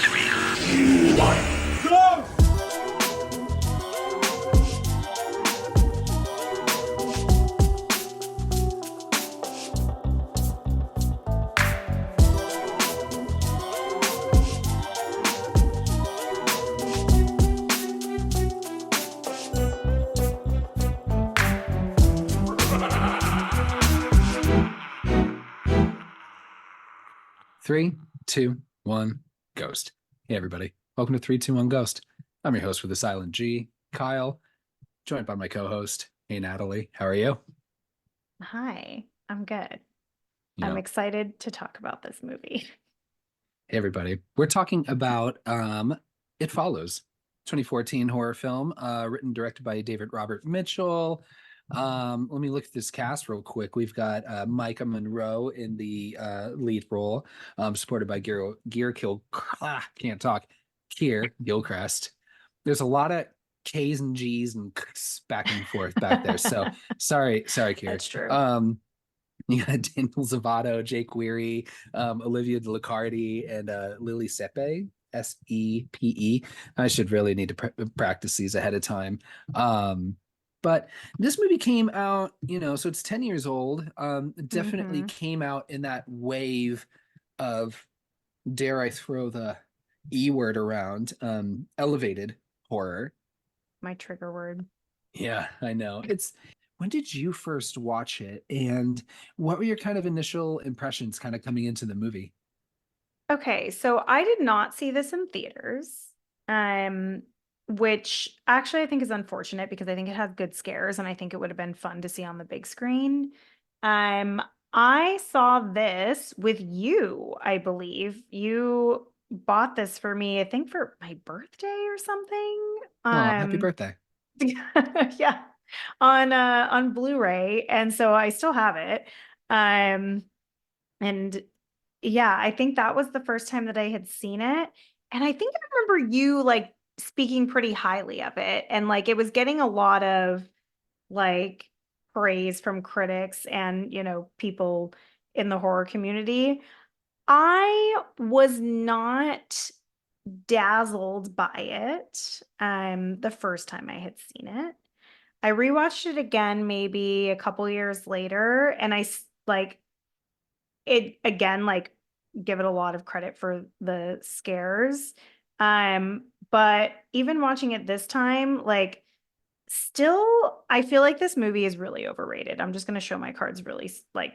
Go! 3, 2, 1, Ghost. Hey, everybody. Welcome to 3, 2, 1, Ghost. I'm your host with the silent G, Kyle, joined by my co-host. Hey, Natalie. How are you? Hi, I'm good. Yeah. I'm excited to talk about this movie. Hey, everybody. We're talking about It Follows, 2014 horror film, written and directed by David Robert Mitchell. Let me look at this cast real quick. We've got Micah Monroe in the lead role, supported by can't talk, Keir Gilchrist. There's a lot of K's and G's and K's back and forth back there. So sorry, Keir. That's true. You got Daniel Zavato, Jake Weary, Olivia De Lucardi, and Lily Sepe, Sepe. I should really need to practice these ahead of time. But this movie came out, so it's 10 years old. Definitely came out in that wave of, dare I throw the E word around, elevated horror. My trigger word. Yeah, I know. When did you first watch it, and what were your kind of initial impressions kind of coming into the movie? Okay, so I did not see this in theaters, which actually I think is unfortunate because I think it has good scares and I think it would have been fun to see on the big screen. I saw this with you, I believe. You bought this for me, I think for my birthday or something. Oh, happy birthday. Yeah, on Blu-ray, and so I still have it. And yeah, I think that was the first time that I had seen it, and I think I remember you like speaking pretty highly of it, and like it was getting a lot of like praise from critics and people in the horror community. I was not dazzled by it the first time I had seen it. I rewatched it again maybe a couple years later, and like it again, like give it a lot of credit for the scares. But even watching it this time, like still I feel like this movie is really overrated. I'm just going to show my cards really like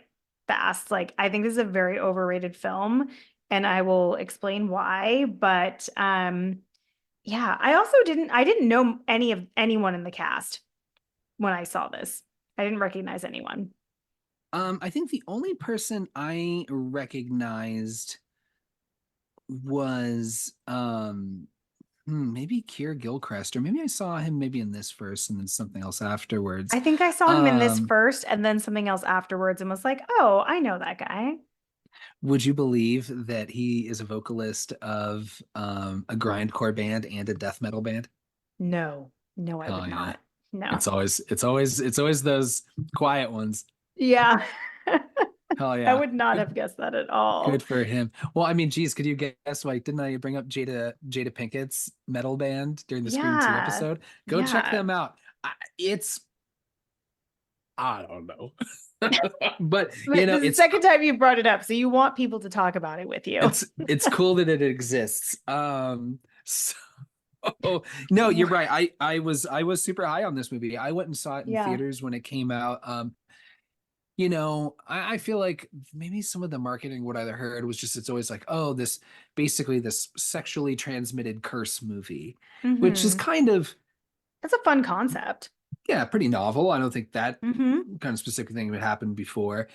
fast. Like I think this is a very overrated film and I will explain why, but yeah, I didn't know anyone in the cast when I saw this. I didn't recognize anyone. I think the only person I recognized was maybe Keir Gilchrist, or maybe I saw him maybe in this first and then something else afterwards. I think I saw him in this first and then something else afterwards and was like, oh, I know that guy. Would you believe that he is a vocalist of a grindcore band and a death metal band? No, I would not. No. It's always those quiet ones. Yeah. Hell yeah. I would not have guessed that at all. Good for him. Well, I mean, geez, could you guess, like, didn't I bring up Jada Pinkett's metal band during the Scream 2 episode? Go check them out. I don't know. But it's the second time you brought it up, so you want people to talk about it with you. It's cool that it exists. So no, you're right. I was super high on this movie. I went and saw it in theaters when it came out. I feel like maybe some of the marketing, what I heard was just, it's always like, oh, this sexually transmitted curse movie, which is that's a fun concept. Yeah, pretty novel. I don't think that kind of specific thing would happen before.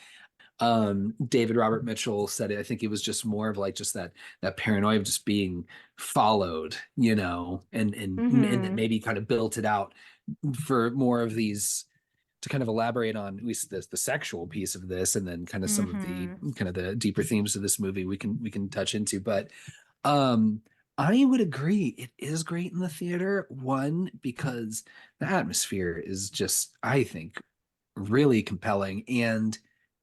David Robert Mitchell said it. I think it was just more of like just that paranoia of just being followed, and that maybe kind of built it out for more of these, to kind of elaborate on at least the sexual piece of this, and then kind of some of the kind of the deeper themes of this movie we can touch into. But I would agree, it is great in the theater. One, because the atmosphere is just, I think, really compelling. And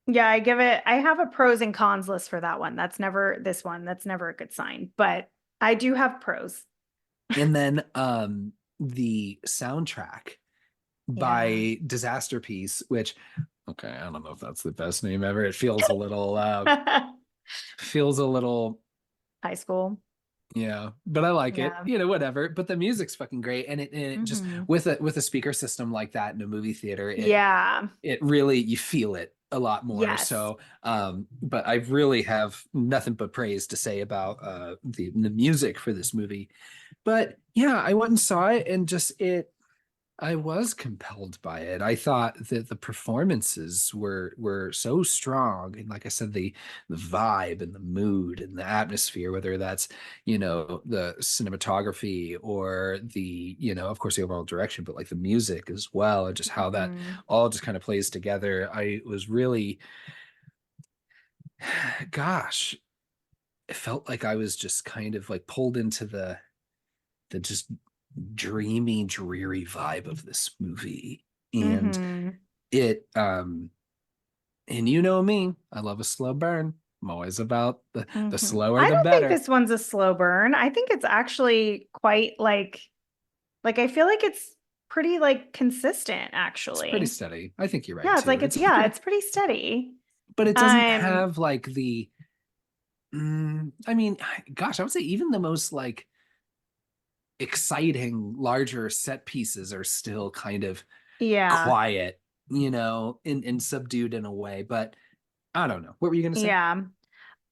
yeah, I have a pros and cons list for that one. That's never a good sign. But I do have pros. And then the soundtrack Yeah. by Disaster Piece, which okay, I don't know if that's the best name ever. It feels a little feels a little High school. yeah, but I like it. Yeah. You know, whatever. But the music's fucking great, and it just Hmm. with a speaker system like that in a movie theater, Yeah. it really you feel it a lot more. Yes. So, but I really have nothing but praise to say about the music for this movie. But yeah, I went and saw it, and just I was compelled by it. I thought that the performances were so strong, and like I said, the vibe and the mood and the atmosphere, whether that's the cinematography or of course the overall direction, but like the music as well, and just how that Hmm. all just kind of plays together. I was really, gosh, it felt like I was just kind of like pulled into the just dreamy, dreary vibe of this movie. And Hmm. it and you know me, I love a slow burn. I'm always about the Hmm. slower I the don't think better. this one's a slow burn. I think it's actually quite like I feel like it's pretty like consistent It's pretty actually. steady. I think you're right Yeah, it's too. like It's it's pretty steady. but it doesn't Um, have like the I mean, gosh, I would say even the most like exciting larger set pieces are still kind of yeah. quiet, and subdued in a way. But I don't know. What were you gonna say? Yeah.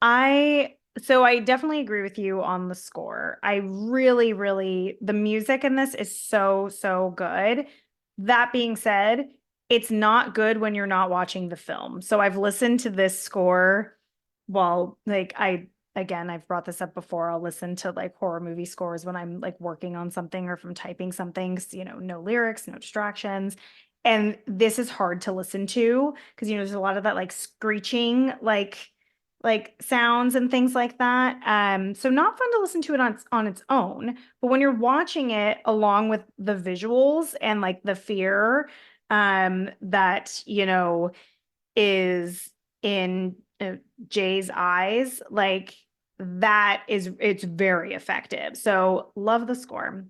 I definitely agree with you on the score. I really, really, the music in this is so, so good. That being said, it's not good when you're not watching the film. So I've listened to this score while again, I've brought this up before. I'll listen to like horror movie scores when I'm like working on something or from typing something, no lyrics, no distractions. And this is hard to listen to because there's a lot of that like screeching like sounds and things like that. So not fun to listen to it on its own, but when you're watching it along with the visuals and like the fear that is in Jay's eyes, like it's very effective. So love the score.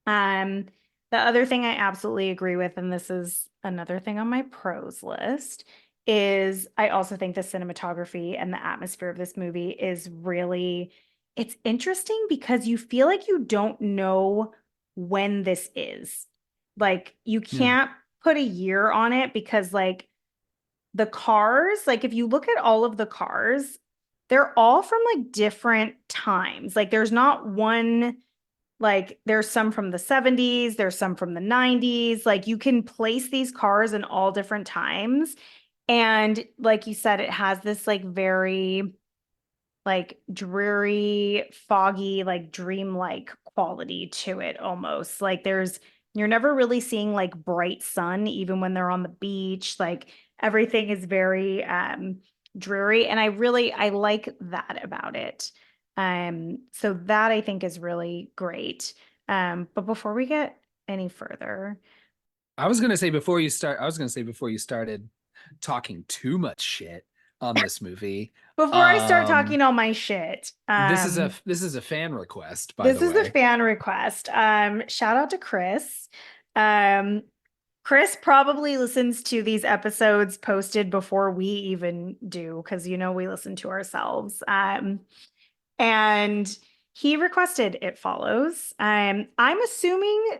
Um, the other thing I absolutely agree with, and this is another thing on my pros list, is I also think the cinematography and the atmosphere of this movie is really, it's interesting because you feel like you don't know when this is. Like you Yeah. can't put a year on it because like the cars, like if you look at all of the cars, they're all from like different times. Like there's not one like there's some from the 70s, there's some from the 90s. Like you can place these cars in all different times. And like you said, it has this like very like dreary, foggy, like dreamlike quality to it almost. Like you're never really seeing like bright sun even when they're on the beach. Like everything is very dreary and I like that about it. So that I think is really great. But before we get any further, I was gonna say before you started talking too much shit on this movie. before I start Um, talking all my shit, this is a fan request, by this the is a way. fan request. Shout out to Chris. Um, Chris probably listens to these episodes posted before we even do, because we listen to ourselves. And he requested It Follows. I'm assuming,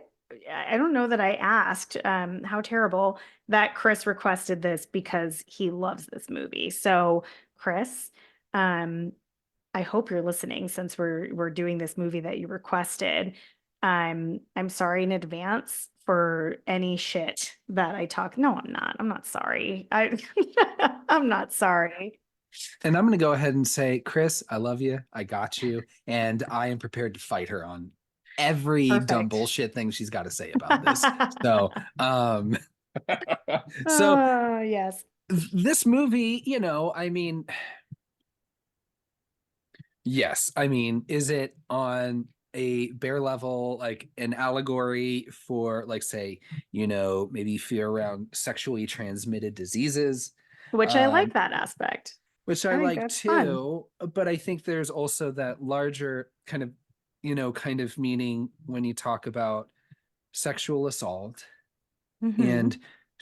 I don't know that I asked, how terrible that Chris requested this because he loves this movie. So, Chris, um, I hope you're listening since we're doing this movie that you requested. I'm sorry in advance for any shit that I talk. No, I'm not. I'm not sorry. I'm not sorry. And I'm gonna go ahead and say, Chris, I love you. I got you, and I am prepared to fight her on every dumb Perfect. bullshit thing she's got to say about this. So, so Oh, yes. this movie, I mean, yes, I mean, is it on a bare level, like an allegory for, like, say, maybe fear around sexually transmitted diseases, Which I like um, that aspect. which I I think like that's fun. too, but I think there's also that larger kind of kind of meaning when you talk about sexual assault and Mm-hmm.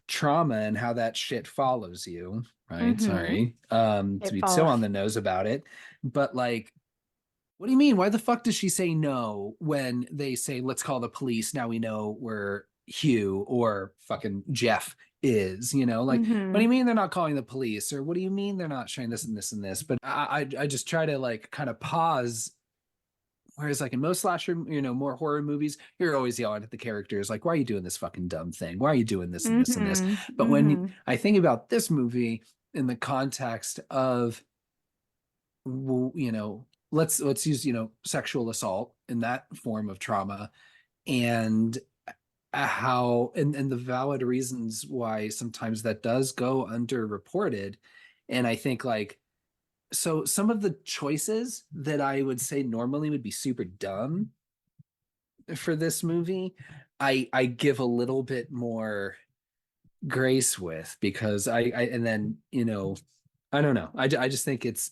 trauma and how that shit follows you, right? Mm-hmm. Sorry, to It be so follows. on the nose about it, but like, what do you mean? Why the fuck does she say no when they say, let's call the police? Now we know where Hugh or fucking Jeff is, like, what do you Mm-hmm. mean they're not calling the police? Or what do you mean they're not showing this and this and this? But I just try to like kind of pause. Whereas like in most slasher, more horror movies, you're always yelling at the characters, like, why are you doing this fucking dumb thing? Why are you doing this and this and this? Mm-hmm. But when Mm-hmm. I think about this movie in the context of, let's use sexual assault in that form of trauma, and how and the valid reasons why sometimes that does go underreported. And I think like, so some of the choices that I would say normally would be super dumb for this movie, I give a little bit more grace with, because I and then I don't know, I just think it's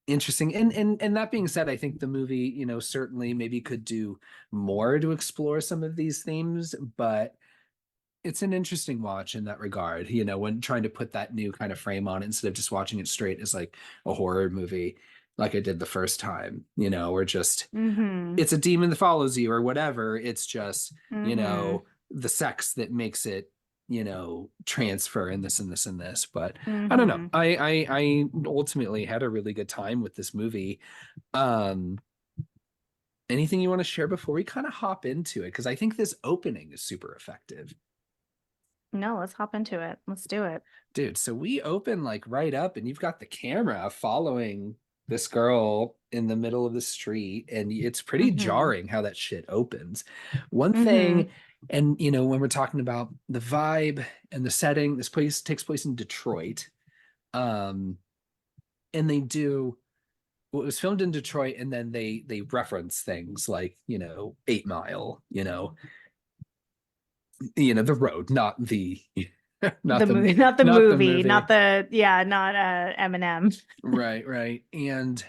interesting. And that being said, I think the movie certainly maybe could do more to explore some of these themes, but it's an interesting watch in that regard, when trying to put that new kind of frame on it instead of just watching it straight as like a horror movie like I did the first time, or just Mm-hmm. it's a demon that follows you or whatever. It's just, Mm-hmm. the sex that makes it, transfer and this and this and this. But I don't know. Mm-hmm. I ultimately had a really good time with this movie. Um, Anything you want to share before we kind of hop into it? Because I think this opening is super effective. No, let's hop into it. Let's do it. Dude, so we open like right up and you've got the camera following this girl in the middle of the street, and it's pretty Mm-hmm. jarring how that shit opens. One thing, Mm-hmm. and when we're talking about the vibe and the setting, this place takes place in Detroit. Um and they do, well, it was filmed in Detroit, and then they reference things like, 8 Mile, the road, not the The not the movie, not the not the movie, movie. not the yeah, not Eminem. Right. And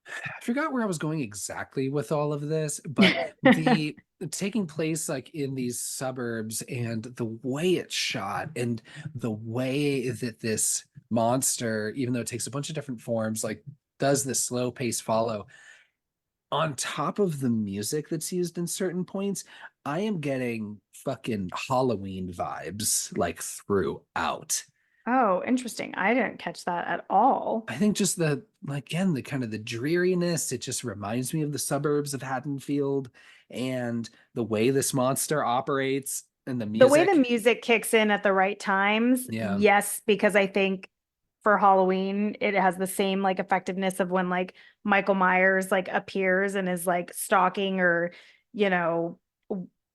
I forgot where I was going exactly with all of this, but the taking place like in these suburbs and the way it's shot and the way that this monster, even though it takes a bunch of different forms, like does this slow pace follow on top of the music that's used in certain points. I am getting fucking Halloween vibes like throughout. Oh, interesting. I didn't catch that at all. I think just the, again, the kind of the dreariness, it just reminds me of the suburbs of Haddonfield, and the way this monster operates and the The way the music. music kicks in at the right times, Yeah. yes, because I think for Halloween, it has the same like effectiveness of when like Michael Myers like appears and is like stalking or, you know,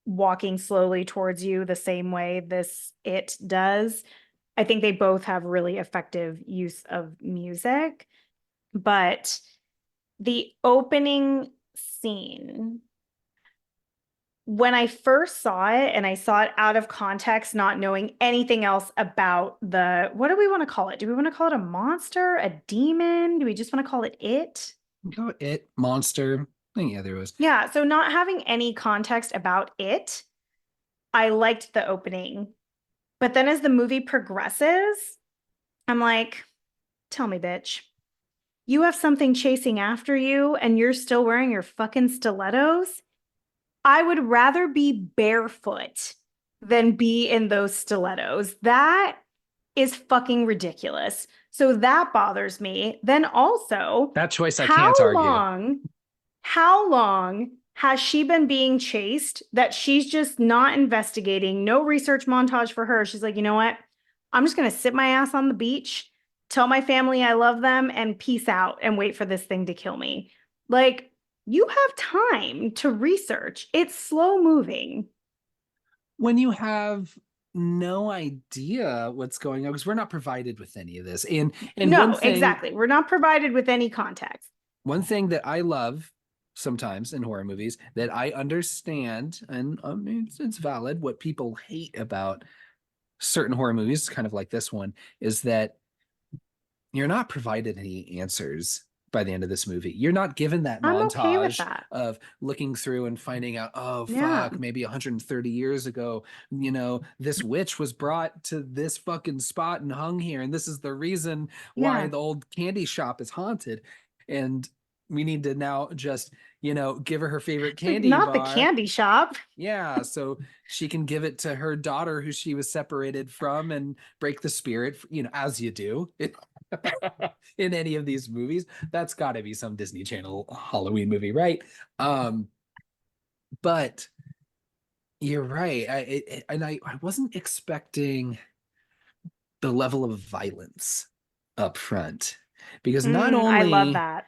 walking slowly towards you the same way this it does. I think they both have really effective use of music, but the opening scene, when I first saw it and I saw it out of context, not knowing anything else about what do we want to call it? Do we want to call it a monster, a demon? Do we just want to call it it? Go it, monster. I think, yeah, there was. Yeah, so not having any context about it, I liked the opening. But then as the movie progresses, I'm like, tell me, bitch, you have something chasing after you and you're still wearing your fucking stilettos? I would rather be barefoot than be in those stilettos. That is fucking ridiculous. So that bothers me. Then also, That choice I how can't argue. long, how long has she been being chased that she's just not investigating? No research montage for her. She's like, you know what? I'm just going to sit my ass on the beach, tell my family I love them, and peace out and wait for this thing to kill me. Like, you have time to research. It's slow moving. When you have no idea what's going on, because we're not provided with any of this. And one No, thing, exactly. We're not provided with any context. one thing that I love sometimes in horror movies that I understand, and I mean, it's valid, what people hate about certain horror movies, kind of like this one, is that you're not provided any answers by the end of this movie. You're not given that I'm okay with montage that. of looking through and finding out, oh Yeah. fuck, maybe 130 years ago, this witch was brought to this fucking spot and hung here, and this is the reason why Yeah. the old candy shop is haunted. And we need to now just, give her favorite Like, candy not the bar. candy shop. Yeah, so she can give it to her daughter who she was separated from and break the spirit, as you do in any of these movies. That's got to be some Disney Channel Halloween movie, right? But you're right. I wasn't expecting the level of violence up front, because not I love only that.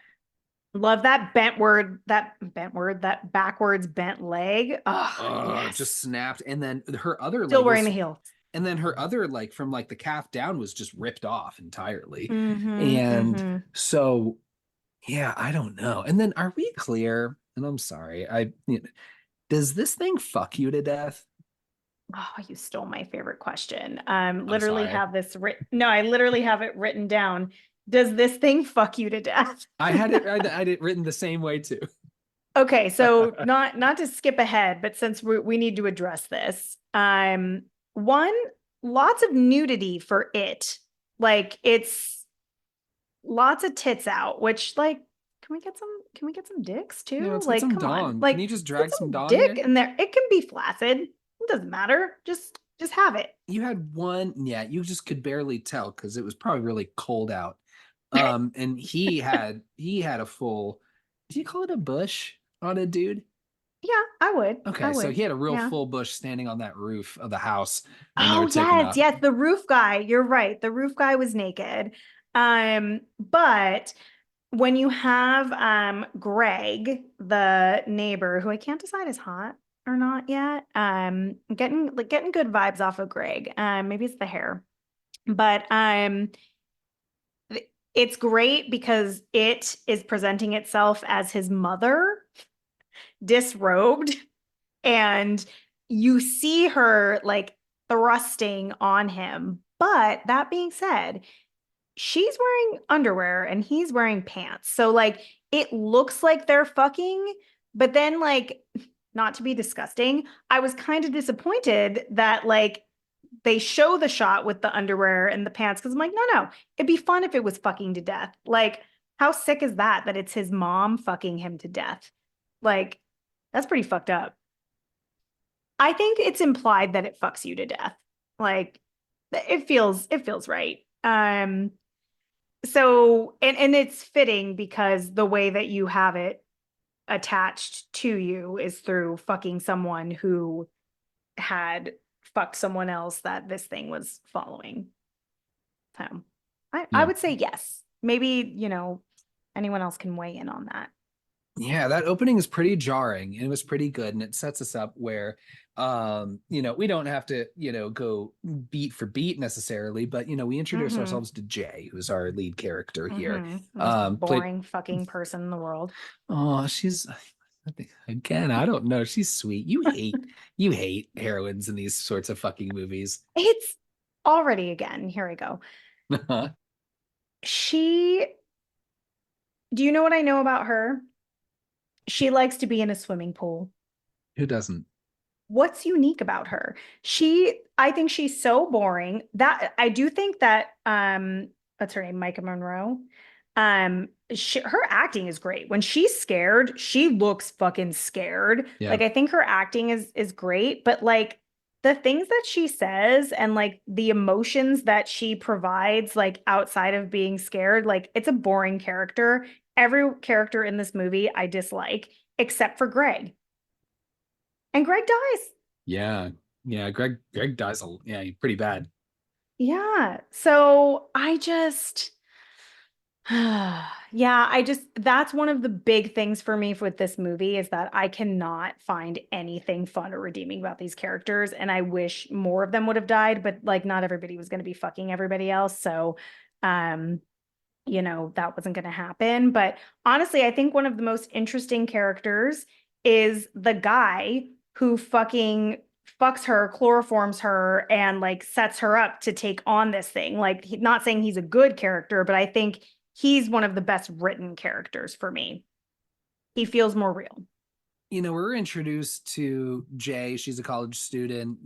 Love that that backwards bent leg. Oh, just yes. snapped, and then her other Still leg wearing the was, heel. and then her other leg from like the calf down was just ripped off entirely. Mm-hmm. And Mm-hmm. so, yeah, I don't know. And then are we clear? And I'm sorry, does this thing fuck you to death? Oh, you stole my favorite question. I'm Literally sorry. have this written. No, I literally have it written down. Does this thing fuck you to death? I had it written the same way too. Okay, so not to skip ahead, but since we need to address this, one, lots of nudity for it. Like it's lots of tits out, which like can we get some dicks too? Let's get Like, some come on. dong. Can Like you just get drag some some dong dick here? in there. It can be flaccid. It doesn't matter. Just have it. You had one, yeah, you just could barely tell because it was probably really cold out. And he had a full, do you call it a bush on a dude? Yeah, I would. I Okay, so would. he had a real Yeah. full bush standing on that roof of the house when they were Oh, taken yes, up. yes, the roof guy. You're right. The roof guy was naked. But when you have Greg, the neighbor, who I can't decide is hot or not yet, getting good vibes off of Greg. Maybe it's the hair. But it's great because it is presenting itself as his mother, disrobed, and you see her like thrusting on him. But that being said, she's wearing underwear and he's wearing pants. So like it looks like they're fucking, but then like not to be disgusting, I was kind of disappointed that like they show the shot with the underwear and the pants because I'm like, no, it'd be fun if it was fucking to death. Like, how sick is that it's his mom fucking him to death? Like, that's pretty fucked up. I think it's implied that it fucks you to death. Like, it feels right. So and it's fitting because the way that you have it attached to you is through fucking someone who had fucked someone else that this thing was following. So I Yeah. would say yes. Maybe, anyone else can weigh in on that. Yeah, that opening is pretty jarring and it was pretty good. And it sets us up where, we don't have to, go beat for beat necessarily, but, we introduce Mm-hmm. ourselves to Jay, who's our lead character here. Mm-hmm. The most Played, boring fucking person in the world. oh, again, I don't know. She's sweet. You hate heroines in these sorts of fucking movies. It's already again. Here we go. She, do you know what I know about her? She likes to be in a swimming pool. Who doesn't? What's unique about her? I think she's so boring that I do think that what's her name? Micah Monroe. Her acting is great. When she's scared, she looks fucking scared. Yeah. Like I think her acting is great, but like the things that she says and like the emotions that she provides like outside of being scared, like it's a boring character. Every character in this movie I dislike except for Greg. And Greg dies. Yeah. Yeah. Greg dies. Yeah, pretty bad. Yeah. So I just, yeah, that's one of the big things for me with this movie is that I cannot find anything fun or redeeming about these characters. And I wish more of them would have died, but like not everybody was going to be fucking everybody else. So, um, that wasn't going to happen. But honestly, I think one of the most interesting characters is the guy who fucking fucks her, chloroforms her, and like sets her up to take on this thing. Like, not saying he's a good character, but I think he's one of the best written characters for me. He feels more real. We're introduced to Jay. She's a college student.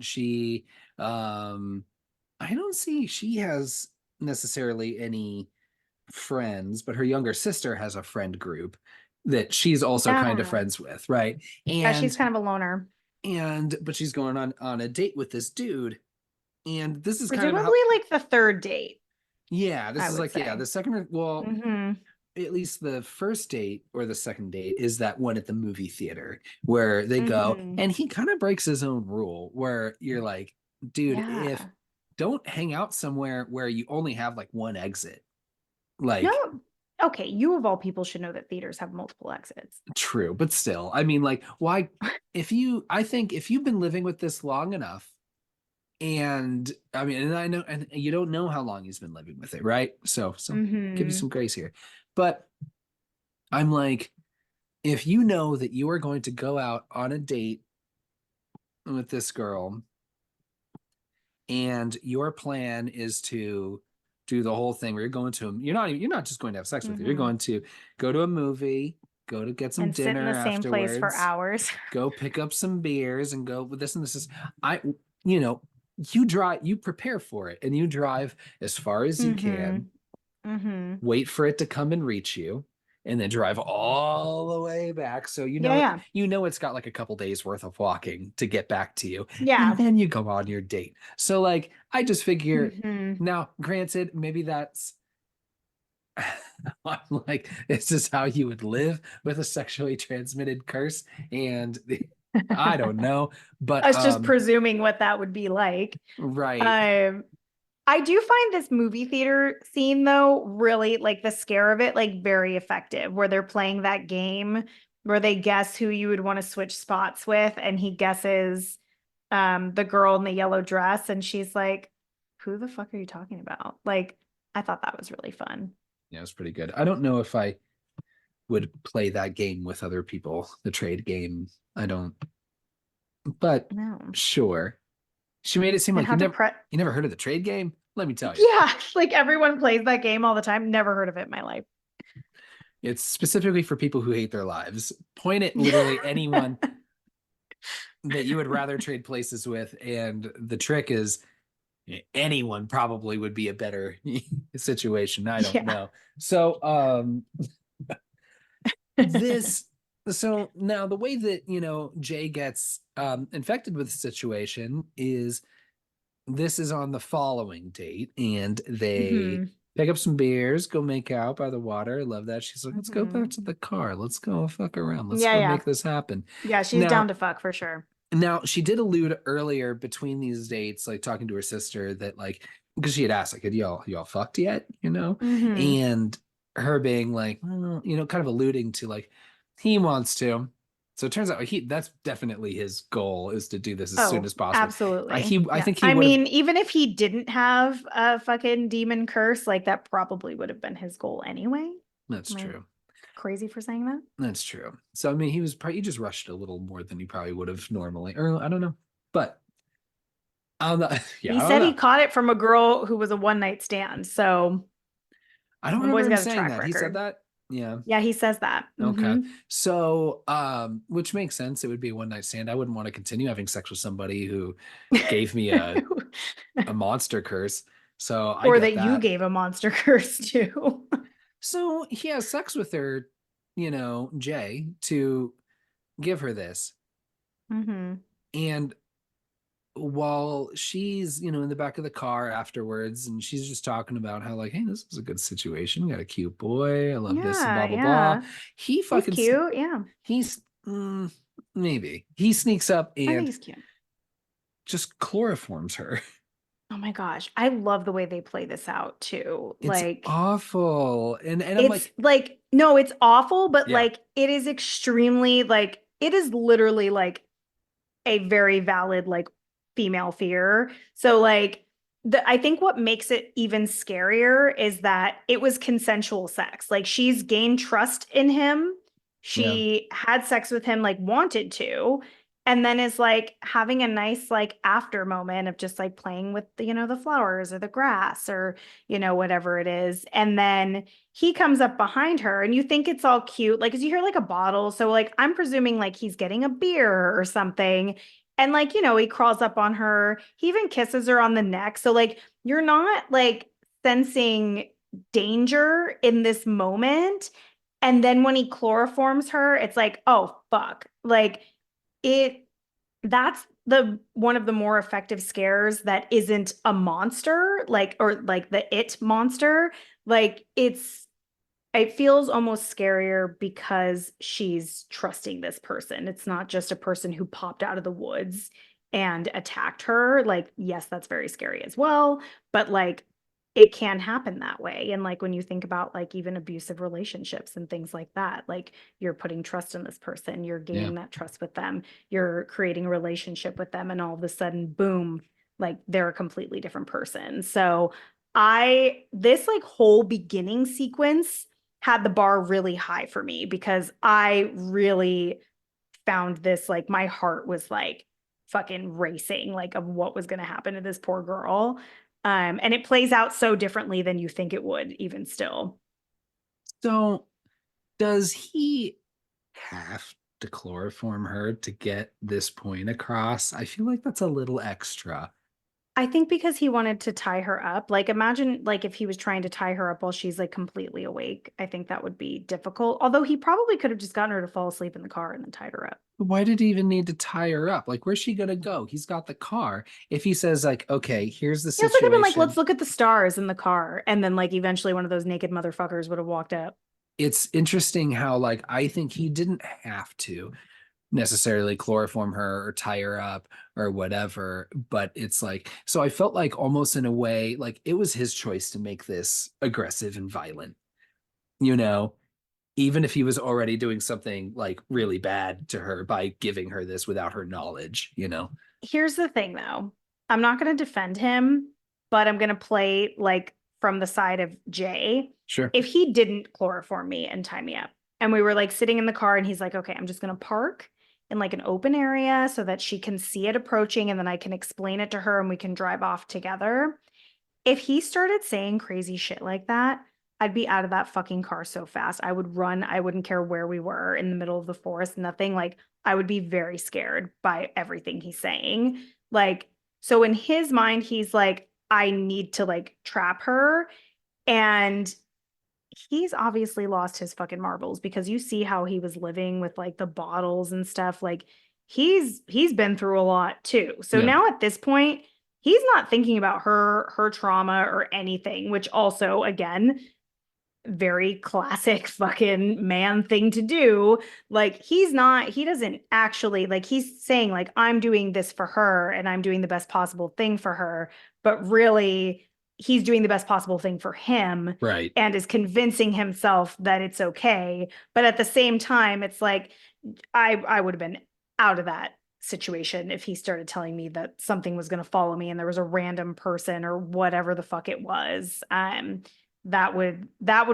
I don't see she has necessarily any friends, but her younger sister has a friend group that she's also kind of Yeah. friends with, right? Yeah, she's And kind of a loner. but she's going on a date with this dude, and this is kind of how. Presumably like the third date, Yeah, this I is would like, yeah, say. the second, well, Mm-hmm. at least the first date or the second date is that one at the movie theater where they go, Mm-hmm. and he kind of breaks his own rule where you're like, dude, if Yeah. don't hang out somewhere where you only have like one exit. Like, No. Okay, you of all people should know that theaters have multiple exits. true, but still, I mean, like, why? I think if you've been living with this long enough, and I mean, and I know, and you don't know how long he's been living with it, right? So give you Mm-hmm. some grace here. But I'm like, if you know that you are going to go out on a date with this girl and your plan is to do the whole thing where you're going to, you're not just going to have sex with her, you're Mm-hmm. going to go to a movie, go to get some And sit in dinner the same place for afterwards, hours. go pick up some beers and go with this and this is I you know you drive, you prepare for it, and you drive as far as you Mm-hmm. can, Mm-hmm. wait for it to come and reach you, and then drive all the way back, so Yeah, yeah. it's got like a couple days worth of walking to get back to you, and Yeah. then you go on your date. So like, I just figure, Mm-hmm. now granted, maybe that's I'm like, this is how you would live with a sexually transmitted curse, and I don't know, I but was just presuming what that would be like. right. Um, I do find this movie theater scene though really like the scare of it like very effective, where they're playing that game where they guess who you would want to switch spots with, and he guesses the girl in the yellow dress, and she's like, who the fuck are you talking about? Like, I thought that was really fun. Yeah, it was pretty good. I don't know if I would play that game with other people, the trade game. I don't, but No. sure. She made it seem And like how you never heard of the trade game? Let me tell you. yeah, like everyone plays that game all the time. Never heard of it in my life. It's specifically for people who hate their lives. Point at literally anyone that you would rather trade places with, and the trick is anyone probably would be a better situation. I don't Yeah. know. So this so now the way that Jay gets infected with the situation is, this is on the following date, and they Hmm. pick up some beers, go make out by the water. I love that. She's like, let's go back Hmm. to the car, let's go fuck around, let's Yeah, go yeah. make this happen. Yeah, she's down now to fuck for sure. now she did allude earlier between these dates, like talking to her sister, that like, because she had asked, like, had y'all fucked yet, Hmm. and her being like, well, kind of alluding to like, he wants to. So it turns out that's definitely his goal, is to do this as soon Oh, as possible. absolutely. I Yeah. think he I would have. mean, even if he didn't have a fucking demon curse, like that probably would have been his goal anyway. That's Am I true. crazy for saying that? That's true. So I mean, he just rushed a little more than he probably would have normally, or I don't know. But I'm not. Yeah, He I don't said he know. caught it from a girl who was a one night stand. So I don't my remember boy's him got a saying track that. He said record. that. Yeah. Yeah, he says that. Okay. Hmm. So, which makes sense. It would be a one night stand. I wouldn't want to continue having sex with somebody who gave me a monster curse. So I Or get that you that. gave a monster curse to. So he has sex with her, Jay, to give her this. Hmm. And while she's, in the back of the car afterwards, and she's just talking about how, like, hey, this is a good situation. We got a cute boy. I love this, and Yeah, blah, blah, blah. yeah. He He's fucking, cute. Yeah. he's, maybe. He sneaks up I think and he's cute. just chloroforms her. Oh my gosh. I love the way they play this out too. It's Like, awful. And I'm it's like, like, no, it's awful, but yeah, like, it is extremely, like, it is literally like a very valid, like, female fear. So, like, I think what makes it even scarier is that it was consensual sex. Like, she's gained trust in him. yeah. She had sex with him, like, wanted to. and then is like having a nice like after moment of just like playing with the, the flowers or the grass or whatever it is, and then he comes up behind her and you think it's all cute, like, because you hear like a bottle, so like I'm presuming like he's getting a beer or something, and like he crawls up on her, he even kisses her on the neck, so like you're not like sensing danger in this moment, and then when he chloroforms her, it's like, oh fuck, like it that's the one of the more effective scares that isn't a monster, like, or like the it monster, like it feels almost scarier because she's trusting this person. It's not just a person who popped out of the woods and attacked her. Like, yes, that's very scary as well, but like it can happen that way. And like when you think about like even abusive relationships and things like that, like you're putting trust in this person, you're Yeah. gaining that trust with them, you're creating a relationship with them, and all of a sudden, boom, like they're a completely different person. So this like whole beginning sequence had the bar really high for me because I really found this, like, my heart was like fucking racing, like, of what was going to happen to this poor girl. And it plays out so differently than you think it would, even still. So does he have to chloroform her to get this point across? I feel like that's a little extra. I think because he wanted to tie her up. Like, imagine like if he was trying to tie her up while she's like completely awake. I think that would be difficult. Although he probably could have just gotten her to fall asleep in the car and then tied her up. Why did he even need to tie her up? Like, where's she gonna go? He's got the car. If he says, like, okay, here's the He also could have been like, let's situation, look at the stars in the car. And then like eventually one of those naked motherfuckers would have walked up. it's interesting how, like, I think he didn't have to necessarily chloroform her or tie her up or whatever, but it's like, so I felt like almost in a way, like it was his choice to make this aggressive and violent, you know, even if he was already doing something like really bad to her by giving her this without her knowledge, you know? Here's the thing though. I'm not going to defend him, but I'm going to play like from the side of Jay. Sure. If he didn't chloroform me and tie me up and we were like sitting in the car and he's like, okay, I'm just going to park in like an open area so that she can see it approaching and then I can explain it to her and we can drive off together. If he started saying crazy shit like that, I'd be out of that fucking car so fast. I would run. I wouldn't care where we were in the middle of the forest, nothing. Like, I would be very scared by everything he's saying. Like, so in his mind, he's like, I need to like trap her. And he's obviously lost his fucking marbles because you see how he was living with like the bottles and stuff. Like he's been through a lot too. So Yeah. now at this point, he's not thinking about her trauma or anything, which also again, very classic fucking man thing to do. Like he doesn't actually, like, he's saying like I'm doing this for her and I'm doing the best possible thing for her, but really he's doing the best possible thing for him Right. and is convincing himself that it's okay. But at the same time, it's like I would have been out of that situation if he started telling me that something was going to follow me and there was a random person or whatever the fuck it was. That would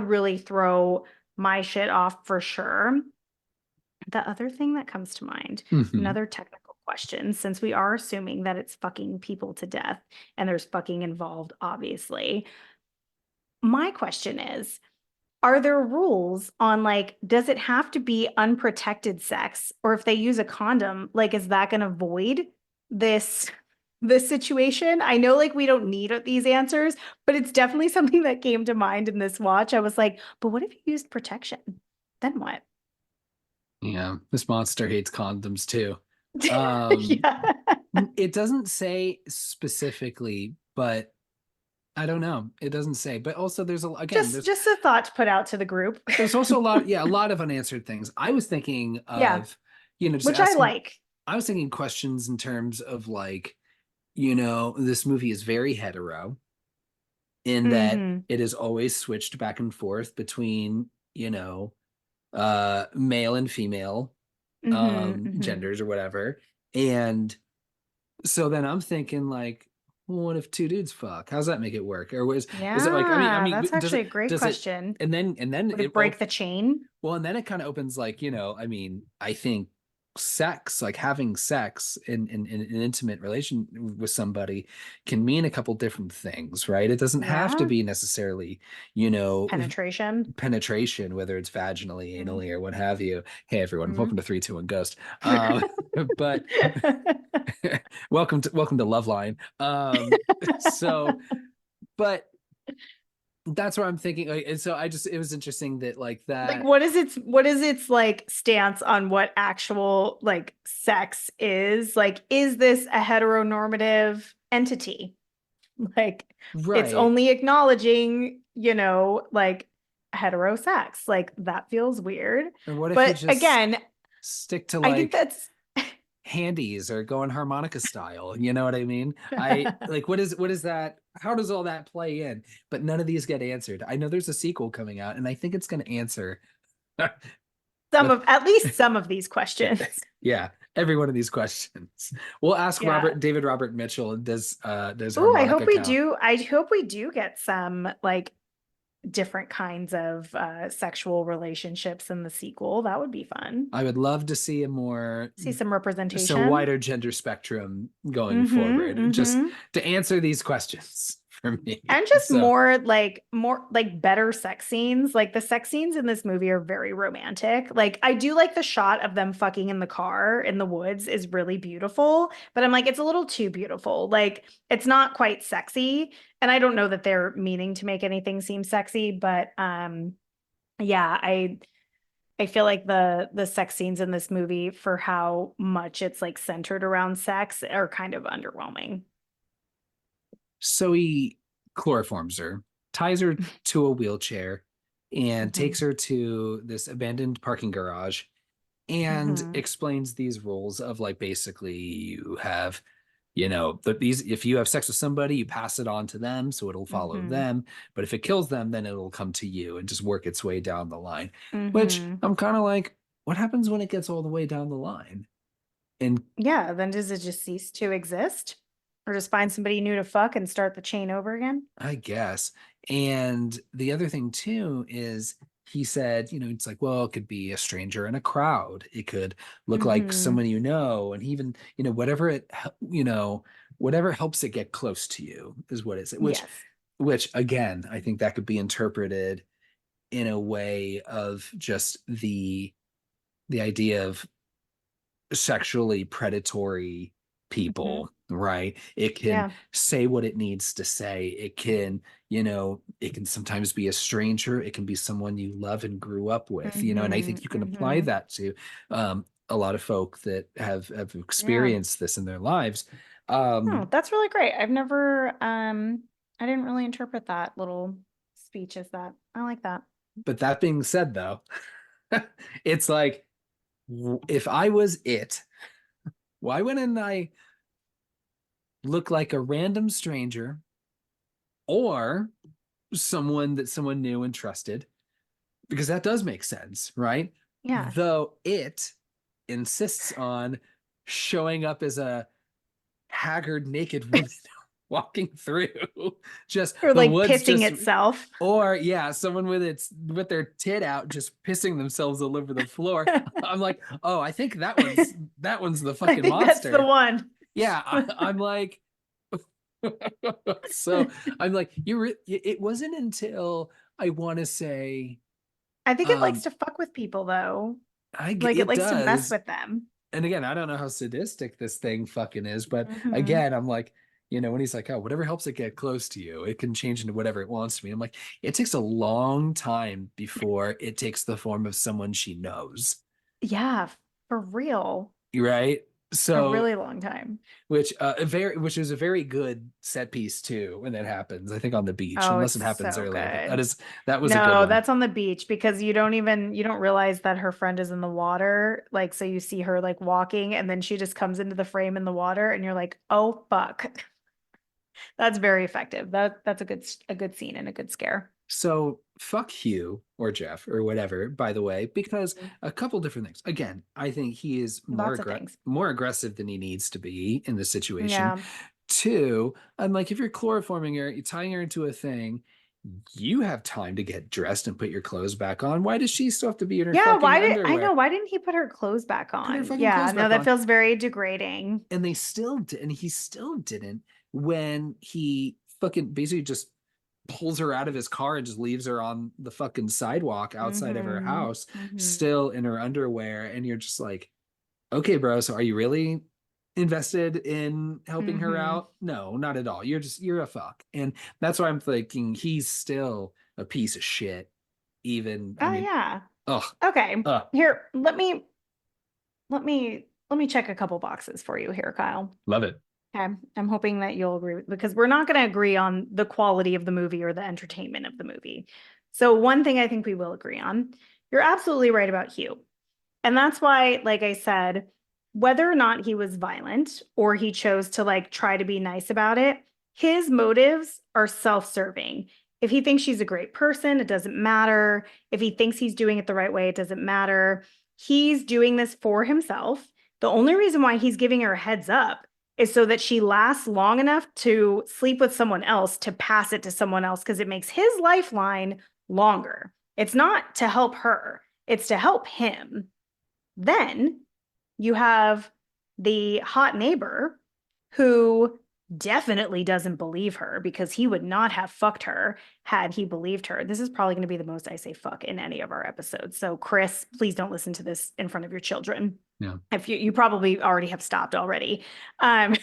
really throw my shit off for sure. The other thing that comes to mind, another technical question, since we are assuming that it's fucking people to death and there's fucking involved, obviously. My question is, are there rules on like, does it have to be unprotected sex? Or if they use a condom, like, is that going to void this situation? I know like we don't need these answers, but it's definitely something that came to mind in this watch. I was like, but what if you used protection? Then what? Yeah. This monster hates condoms too. Um, Yeah. it doesn't say specifically, but I don't know. It doesn't say, but also there's Just a thought to put out to the group. there's also a lot, yeah, a lot of unanswered things. I was thinking Yeah, of, just which I asking, like. I was thinking questions in terms of like, this movie is very hetero in that Mm-hmm. it is always switched back and forth between, male and female Mm-hmm. Mm-hmm. genders or whatever. And so then I'm thinking like, well, what if two dudes fuck? How's that make it work? Or is it like, Yeah, that's does actually it a great does it question. and then Would it break the chain? well, and then it kind of opens like, I think sex, like having sex in an intimate relation with somebody can mean a couple different things, right? It doesn't have to Yeah. be necessarily, you know, Penetration. penetration, whether it's vaginally, Mhm. anally, or what have you. Hey everyone, welcome Mhm. to 3, 2, 1 Ghost. But welcome to Loveline. So, but that's what I'm thinking. Like, and so it was interesting that like Like that. what is its like stance on what actual like sex is? Like, is this a heteronormative entity? Like, it's Right. only acknowledging, like heterosex. Like, that feels weird. And what if you But just again, stick to I think like that's handies or going harmonica style? You know what I mean? I like what is that? How does all that play in? But none of these get answered. I know there's a sequel coming out, and I think it's going to answer the at least some of these questions. yeah, every one of these questions. We'll ask Yeah. David Robert Mitchell, does Ooh, I hope harmonica we count? do. I hope we do get some like different kinds of sexual relationships in the sequel. That would be fun. I would love to see a more See some so representation. wider gender spectrum going Mm-hmm. forward, just Mm-hmm. to answer these questions for me. And just So more like better sex scenes. Like the sex scenes in this movie are very romantic. Like I do like the shot of them fucking in the car in the woods is really beautiful, but I'm like it's a little too beautiful. Like it's not quite sexy. And I don't know that they're meaning to make anything seem sexy, but yeah, I feel like the sex scenes in this movie for how much it's like centered around sex are kind of underwhelming. so he chloroforms her, ties her to a wheelchair, and Mm-hmm. takes her to this abandoned parking garage and Mm-hmm. explains these rules of like basically you have, these, if you have sex with somebody, you pass it on to them, so it'll follow Mm-hmm. them. But if it kills them, then it'll come to you and just work its way down the line. Which Mm-hmm. I'm kind of like, what happens when it gets all the way down the line? And Yeah, then does it just cease to exist? Or just find somebody new to fuck and start the chain over again? I guess. And the other thing too is he said, it's like, well, it could be a stranger in a crowd. It could look like Mm-hmm. someone you know, and even, whatever helps it get close to you is what it's, Yes. which again, I think that could be interpreted in a way of just the idea of sexually predatory Mm-hmm. people, right? It can Yeah. say what it needs to say. It can, it can sometimes be a stranger. It can be someone you love and grew up with, and I Mm-hmm. think you can apply Mm-hmm. that to a lot of folk that have Yeah. experienced this in their lives. Oh, Um, that's really great. I didn't really interpret that little speech as that. I like that. but that being said, though, it's like if I was it, why wouldn't I look like a random stranger or someone that someone knew and trusted, because that does make sense, right? Yeah. Though it insists on showing up as a haggard, naked woman walking through just Or the like woods, pissing just itself. or yeah, someone with their tit out, just pissing themselves all over the floor. I'm like, oh, I think that one's the I fucking think that's the monster. one. Yeah, I'm like, so I'm like, it wasn't until I want to say, I think it likes um, to fuck with people though. Like it it likes to mess does. with them. And again, I don't know how sadistic this thing fucking is, but Hmm. again, I'm like, when he's like, oh, whatever helps it get close to you, it can change into whatever it wants to be. I'm like, it takes a long time before it takes the form of someone she knows, Yeah, for real. right? A So really long time. which is a very good set piece too when that happens. I think on the beach, Oh, unless it's it happens so earlier, but good. that was a good No, one. that's on the beach because you don't realize that her friend is in the water. Like, so you see her like walking and then she just comes into the frame in the water and you're like, oh fuck. That's very effective. That's a good scene and a good scare. So fuck Hugh or Jeff or whatever, by the way, because Mhm. a couple different things. Again, I think he is Lots of things. more aggressive than he needs to be in this situation. Yeah. Two, I'm like, if you're chloroforming her, you're tying her into a thing, you have time to get dressed and put your clothes back on. Why does she still have to be in her Yeah, fucking I underwear? know, why didn't he put her clothes back Put her on? fucking Yeah, clothes no, back that on. feels very degrading. And they still did, and he still didn't when he fucking basically just pulls her out of his car and just leaves her on the fucking sidewalk outside of her Mm-hmm. house, Mm-hmm. still in her underwear. And you're just like, okay, bro, so are you really invested in helping her Mm-hmm. out? No, not at all. You're a fuck. And that's why I'm thinking he's still a piece of shit. Even, I Oh mean, yeah. ugh, Okay. ugh, Here, let me check a couple boxes for you here, Kyle. love it. Okay. I'm hoping that you'll agree because we're not going to agree on the quality of the movie or the entertainment of the movie. So one thing I think we will agree on, you're absolutely right about Hugh. And that's why, like I said, whether or not he was violent or he chose to like try to be nice about it, his motives are self-serving. If he thinks she's a great person, it doesn't matter. If he thinks he's doing it the right way, it doesn't matter. He's doing this for himself. The only reason why he's giving her a heads up is so that she lasts long enough to sleep with someone else to pass it to someone else because it makes his lifeline longer. It's not to help her, it's to help him. Then you have the hot neighbor who definitely doesn't believe her because he would not have fucked her had he believed her. This is probably going to be the most I say fuck in any of our episodes. So, Chris, please don't listen to this in front of your children. Yeah. If you probably already have stopped already. Um,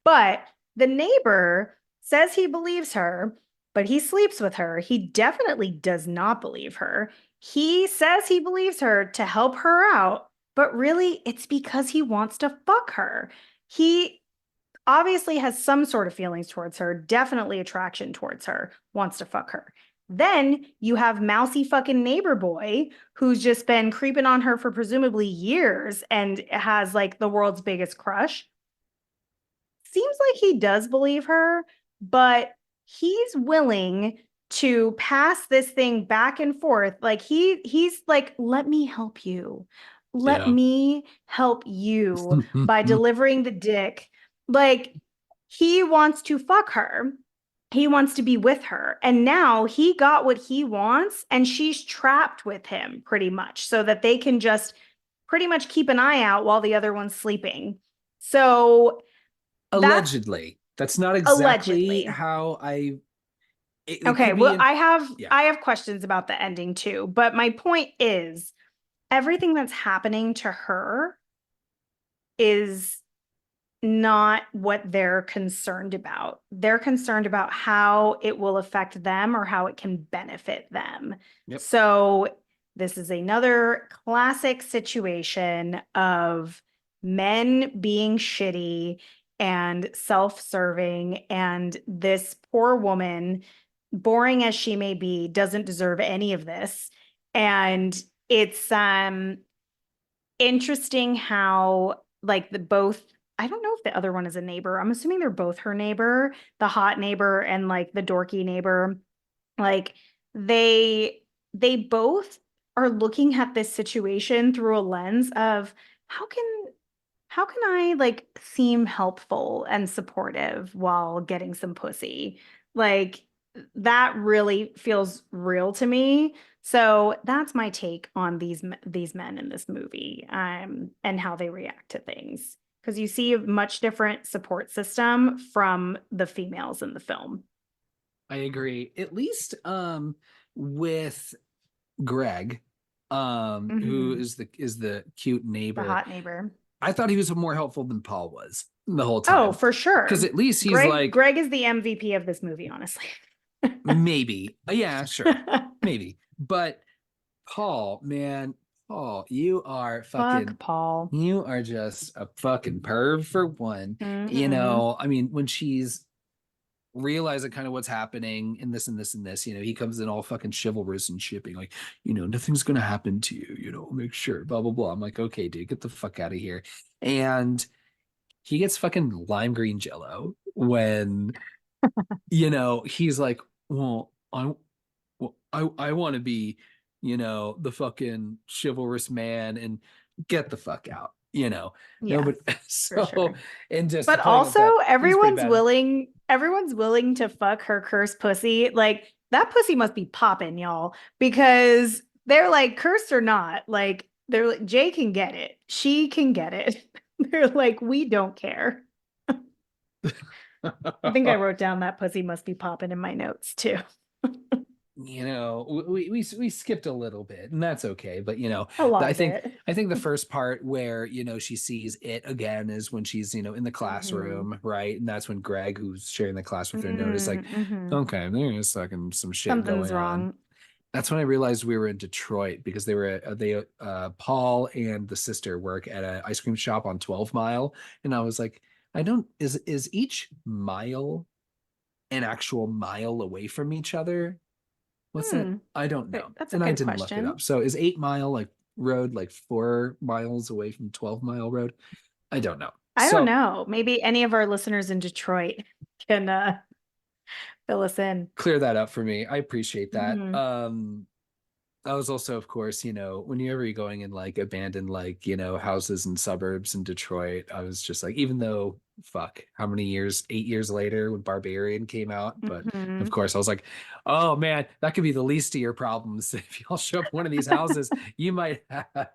but the neighbor says he believes her, but he sleeps with her. He definitely does not believe her. He says he believes her to help her out, but really it's because he wants to fuck her. He obviously has some sort of feelings towards her, definitely attraction towards her, wants to fuck her. Then you have mousy fucking neighbor boy who's just been creeping on her for presumably years and has like the world's biggest crush. Seems like he does believe her, but he's willing to pass this thing back and forth. Like he's like, let me help you. Let Yeah. me help you by delivering the dick. Like he wants to fuck her. He wants to be with her. And now he got what he wants, and she's trapped with him pretty much so that they can just pretty much keep an eye out while the other one's sleeping. So that's Allegedly. That's not exactly allegedly. how it Okay, could be well, in, I yeah. have questions about the ending too, but my point is everything that's happening to her is not what they're concerned about. They're concerned about how it will affect them or how it can benefit them. Yep. So, this is another classic situation of men being shitty and self serving. And this poor woman, boring as she may be, doesn't deserve any of this. And it's interesting how like the both I don't know if the other one is a neighbor. I'm assuming they're both her neighbor, the hot neighbor and like the dorky neighbor. Like they they both are looking at this situation through a lens of how can how can I like seem helpful and supportive while getting some pussy? Like that really feels real to me. So that's my take on these men in this movie, and how they react to things. Because you see a much different support system from the females in the film. I agree. At least with Greg, who Hmm. is the cute The neighbor. hot neighbor. I thought he was more helpful than Paul was the whole Oh, time. for Because sure. at least he's Greg like, Greg is the MVP of this movie, honestly. maybe. Yeah, sure. Maybe. But Paul, man, Paul, Fuck Paul. you are just a fucking perv for one. Hmm. I mean, when she's realizing kind of what's happening in this and this and this, he comes in all fucking chivalrous and shipping, like, nothing's gonna happen to you, make sure, blah blah blah. I'm like, okay, dude, get the fuck out of here. And he gets fucking lime green jello when, he's like, well, I want to be, the fucking chivalrous man and get the fuck out. Yes, Nobody. for So, sure. and just But playing up also that he's pretty everyone's bad. willing everyone's willing to fuck her cursed pussy. Like that pussy must be popping, y'all, because they're like, cursed or not, like they're like, Jay can get it. She can get it. They're like, we don't care. I think I wrote down that pussy must be popping in my notes too. You know, we skipped a little bit, and that's okay. But you know, A lot I of think it. I think the first part where you know she sees it again is when she's in the Mm-hmm. classroom, right? And that's when Greg, who's sharing the class with her, noticed like, Mm-hmm. okay, there's fucking some shit Something's going on. wrong. That's when I realized we were in Detroit because they Paul and the sister work at an ice cream shop on 12 Mile, and I was like, I don't is each mile an actual mile away from each other? What's that? Hmm. I don't know. That's a And I good didn't look it question. up. So is 8 Mile like road like 4 miles away from 12 Mile Road? I don't know. I don't So know. Maybe any of our listeners in Detroit can fill us in. clear that up for me. I appreciate that. Hmm. I was also, of course, whenever you're going in like abandoned, like, houses and suburbs in Detroit, I was just like, even though, fuck, how many years, 8 years later when Barbarian came out. But of Hmm. course, I was like, oh man, that could be the least of your problems. If y'all show up in one of these houses, you might have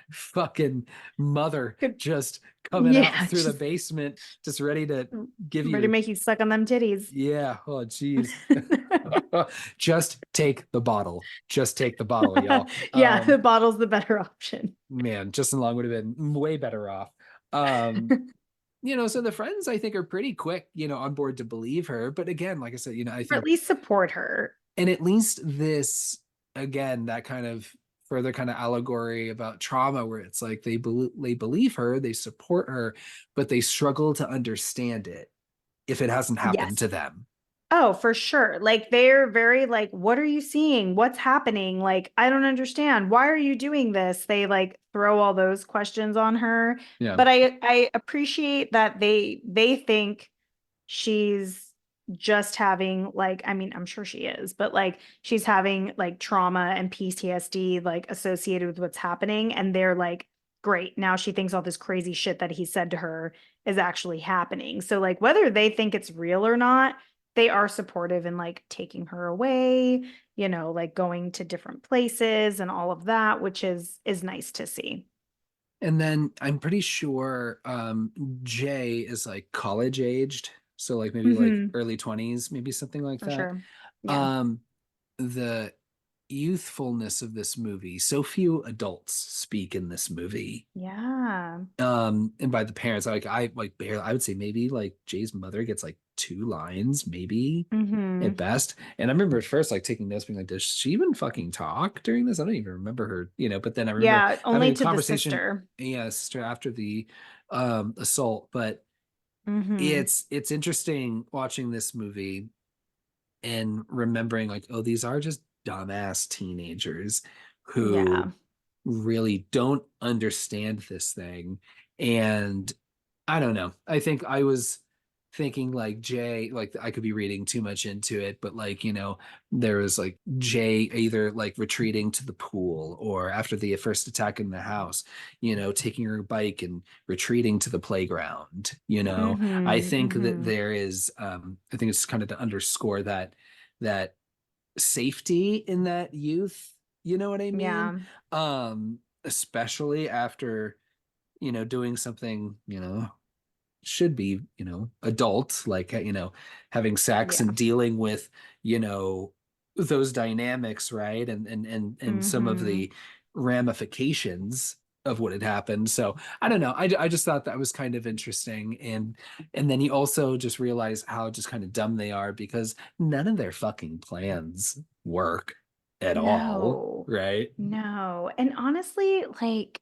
fucking mother Good. just coming out Yeah, through the just basement, just ready to give ready to you, make you suck on them titties. yeah, oh, geez. Just take the bottle. Just take the bottle, y'all. Yeah, the bottle's the better option. Man, Justin Long would have been way better off. So the friends I think are pretty quick, on board to believe her. But again, like I said, I Or at think, least support her. and at least this, again, that kind of further kind of allegory about trauma where it's like they believe her, they support her, but they struggle to understand it if it hasn't happened Yes. to them. Oh, for sure. Like they're very like, what are you seeing? What's happening? Like, I don't understand. Why are you doing this? They like throw all those questions on her. Yeah. But I appreciate that they think she's just having like, I mean, I'm sure she is, but like she's having like trauma and PTSD like associated with what's happening. And they're like, great. Now she thinks all this crazy shit that he said to her is actually happening. So like whether they think it's real or not, they are supportive in like taking her away, like going to different places and all of that, which is nice to see. And then I'm pretty sure Jay is like college aged, so like maybe like Hmm. early 20s, maybe something like For that. sure. Yeah. Um the youthfulness of this movie. So few adults speak in this movie. Yeah. And by the parents, I like barely, I would say maybe like Jay's mother gets like two lines, maybe at Hmm. best. And I remember at first like taking notes, being like, does she even fucking talk during this? I don't even remember her, but then I remember Yeah, having only a to the conversation, sister. yeah, sister after the assault. But Hmm. it's interesting watching this movie and remembering like, oh, these are just dumbass teenagers who Yeah. really don't understand this thing. And I don't know. I think I was thinking like Jay, like I could be reading too much into it, but like, there was like Jay either like retreating to the pool or after the first attack in the house, taking her bike and retreating to the playground. I Hmm. think that Hmm. there is I think it's kind of to underscore that safety in that youth, you know what I mean? Yeah. Especially after, doing something, should be, adult, like, having sex Yeah. and dealing with, those dynamics, right? And some of Hmm. the ramifications of what had happened. So I don't know. I just thought that was kind of interesting. And then you also just realize how just kind of dumb they are because none of their fucking plans work at all, No. right? No. And honestly, like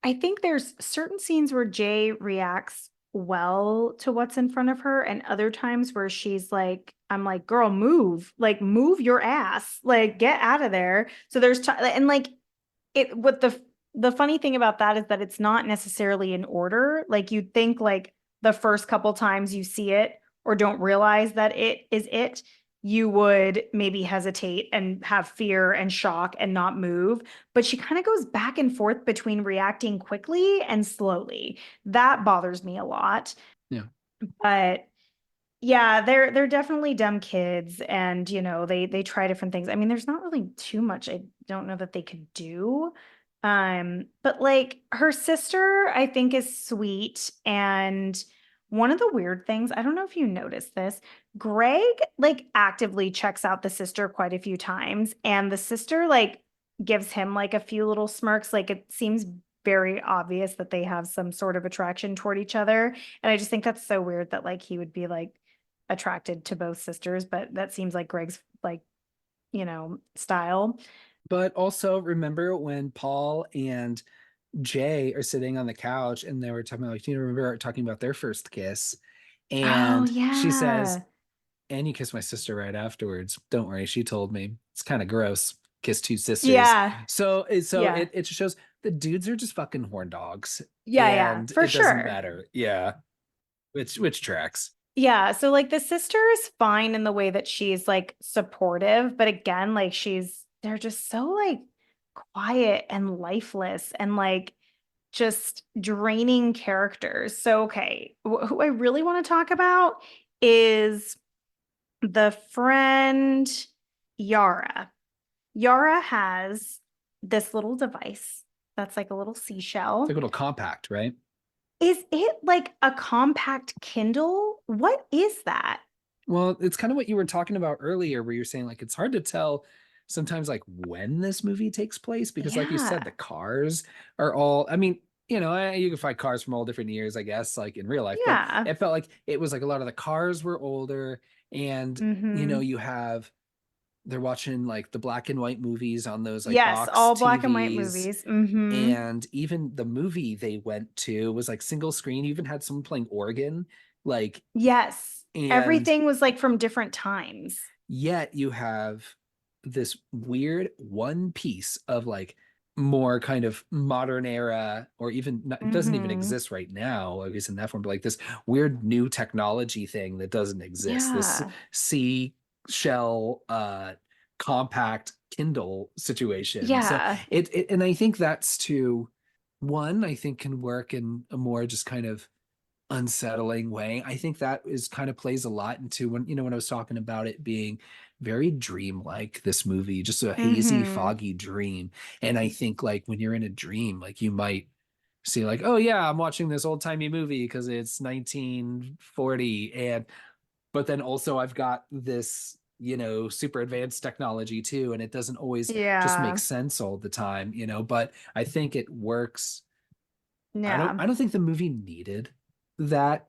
I think there's certain scenes where Jay reacts well to what's in front of her, and other times where she's like, I'm like, girl, move, like, move your ass, like, get out of there. So there's, and like, what the funny thing about that is that it's not necessarily in order. Like, you'd think, like, the first couple times you see it or don't realize that it is it, you would maybe hesitate and have fear and shock and not move. But she kind of goes back and forth between reacting quickly and slowly. That bothers me a lot. Yeah. But Yeah, they're definitely dumb kids, and they try different things. I mean, there's not really too much I don't know that they could do. But like her sister, I think is sweet. And one of the weird things, I don't know if you noticed this, Greg like actively checks out the sister quite a few times, and the sister like gives him like a few little smirks. Like it seems very obvious that they have some sort of attraction toward each other. And I just think that's so weird that like he would be like attracted to both sisters, but that seems like Greg's like, style. But also remember when Paul and Jay are sitting on the couch and they were talking about, like, do you remember talking about their first kiss? Oh, And she says, yeah. and you kissed my sister right afterwards. Don't worry, she told me. It's kind of gross. Kiss two sisters. Yeah. So Yeah. it just shows the dudes are just fucking horn dogs. Yeah, yeah, And for it doesn't sure. matter. Yeah. Which tracks. Yeah, so like the sister is fine in the way that she's like supportive, but again, like they're just so like quiet and lifeless and like just draining characters. So okay, who I really want to talk about is the friend Yara. Yara has this little device that's like a little It's like seashell. a little compact, right? Is it like a compact Kindle? What is that? Well, it's kind of what you were talking about earlier, where you're saying like it's hard to tell sometimes like when this movie takes place because, like you said, the Yeah. cars are all. I mean, you can find cars from all different years, I guess, like in real life, but Yeah. it felt like it was like a lot of the cars were older, and Mm-hmm. you have they're watching like the black and white movies on those like Yes, box all black and white TVs. movies. Mm-hmm. And even the movie they went to was like single screen, you even had someone playing organ, like, Yes. and Everything was like from different times. yet you have this weird one piece of like more kind of modern era, or even not, it doesn't even Mm-hmm. exist right now, I guess in that form, but like this weird new technology thing that doesn't exist, this Yeah. sea shell compact Kindle situation. So Yeah. and I think that's to one, I think can work in a more just kind of unsettling way. I think that is kind of plays a lot into when I was talking about it being very dreamlike, this movie, just a hazy, Mm-hmm. foggy dream. And I think like when you're in a dream, like you might see like, oh yeah, I'm watching this old timey movie because it's 1940. And but then also I've got this, super advanced technology too. And it doesn't always just make Yeah. sense all the time, but I think it works. I don't Yeah. I don't think the movie needed that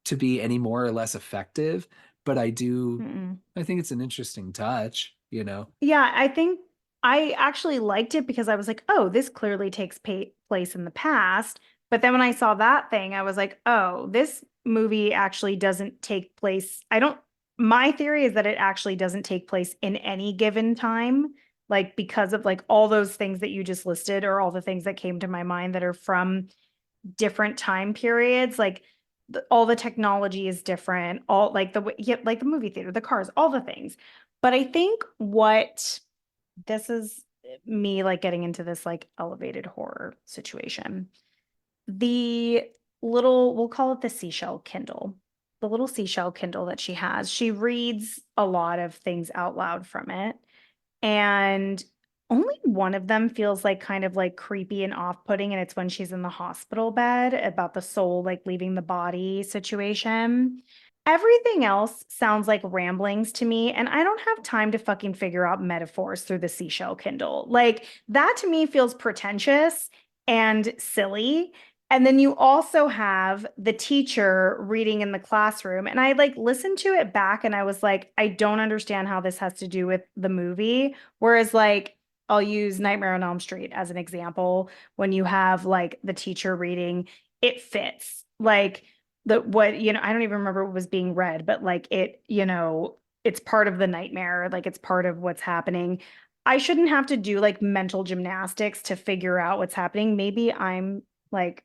to be any more or less effective, but Mm-mm. I think it's an interesting touch. Yeah, I think I actually liked it because I was like, oh, this clearly takes place in the past. But then when I saw that thing, I was like, oh, this movie actually doesn't take place. My theory is that it actually doesn't take place in any given time, like because of like all those things that you just listed, or all the things that came to my mind that are from different time periods. Like all the technology is different, all like yeah, like the movie theater, the cars, all the things. But I think what this is me like getting into this like elevated horror situation. The we'll call it the seashell Kindle. The little seashell Kindle that she has, she reads a lot of things out loud from it. And only one of them feels like kind of like creepy and off-putting, and it's when she's in the hospital bed about the soul like leaving the body situation. Everything else sounds like ramblings to me, and I don't have time to fucking figure out metaphors through the seashell Kindle. Like that to me feels pretentious and silly. And then you also have the teacher reading in the classroom. And I like listened to it back and I was like, I don't understand how this has to do with the movie. Whereas, like, I'll use Nightmare on Elm Street as an example. When you have like the teacher reading, it fits. Like, I don't even remember what was being read, but like it's part of the nightmare, like it's part of what's happening. I shouldn't have to do like mental gymnastics to figure out what's happening. Maybe I'm like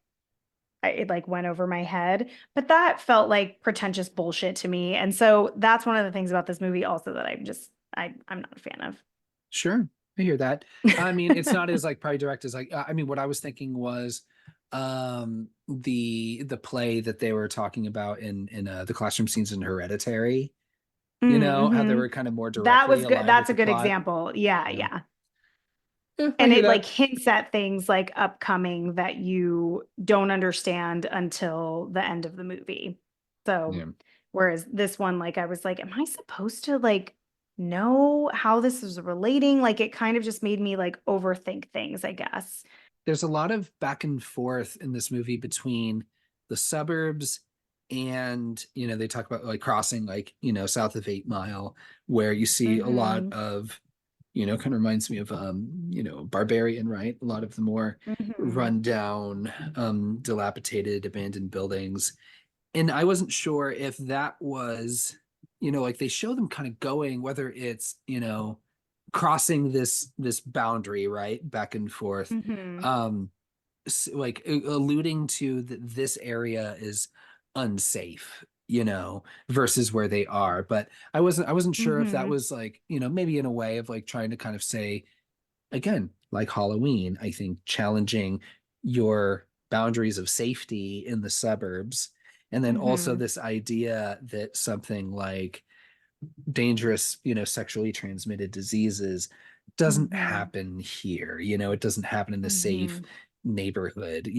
it like went over my head, but that felt like pretentious bullshit to me. And so that's one of the things about this movie also that I'm not a fan Sure, I hear that. I mean, it's of. not as like probably direct as like I mean, what I was thinking was the play that they were talking about in the classroom scenes in Hereditary, how they Mm-hmm. were kind of more That directly was good. aligned with That's a the good plot. example. Yeah, Yeah. yeah. Yeah, I And hear it like that. hints at things like upcoming that you don't understand until the end of the movie. So, Yeah. whereas this one, like, I was like, am I supposed to like know how this is relating? Like, it kind of just made me like overthink things, I guess. There's a lot of back and forth in this movie between the suburbs and, they talk about like crossing, like, south of 8 Mile, where you see a lot Mm-hmm. of, kind of reminds me of, Barbarian, right? A lot of the more Mm-hmm. rundown, dilapidated, abandoned buildings. And I wasn't sure if that was, like they show them kind of going, whether it's, crossing this boundary, right, back and forth, Mm-hmm. um like alluding to that this area is unsafe, versus where they are. But I wasn't sure if that Mm-hmm. was like, maybe in a way of like trying to kind of say, again, like Halloween, I think challenging your boundaries of safety in the suburbs. And then also Mm-hmm. this idea that something like dangerous, sexually transmitted diseases doesn't Mm-hmm. happen here. It doesn't happen in a safe Mm-hmm. neighborhood,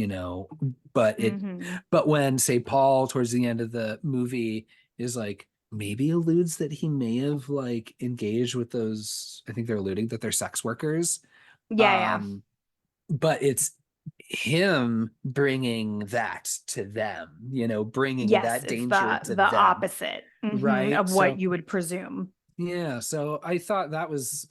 but Mm-hmm. but when, say, Paul towards the end of the movie is like maybe alludes that he may have like engaged with those, I think they're alluding that they're sex workers. Yeah, yeah. Um, but it's him bringing that to them, bringing Yes, that it's danger to the them, opposite right? of what So you would presume. yeah, so I thought that was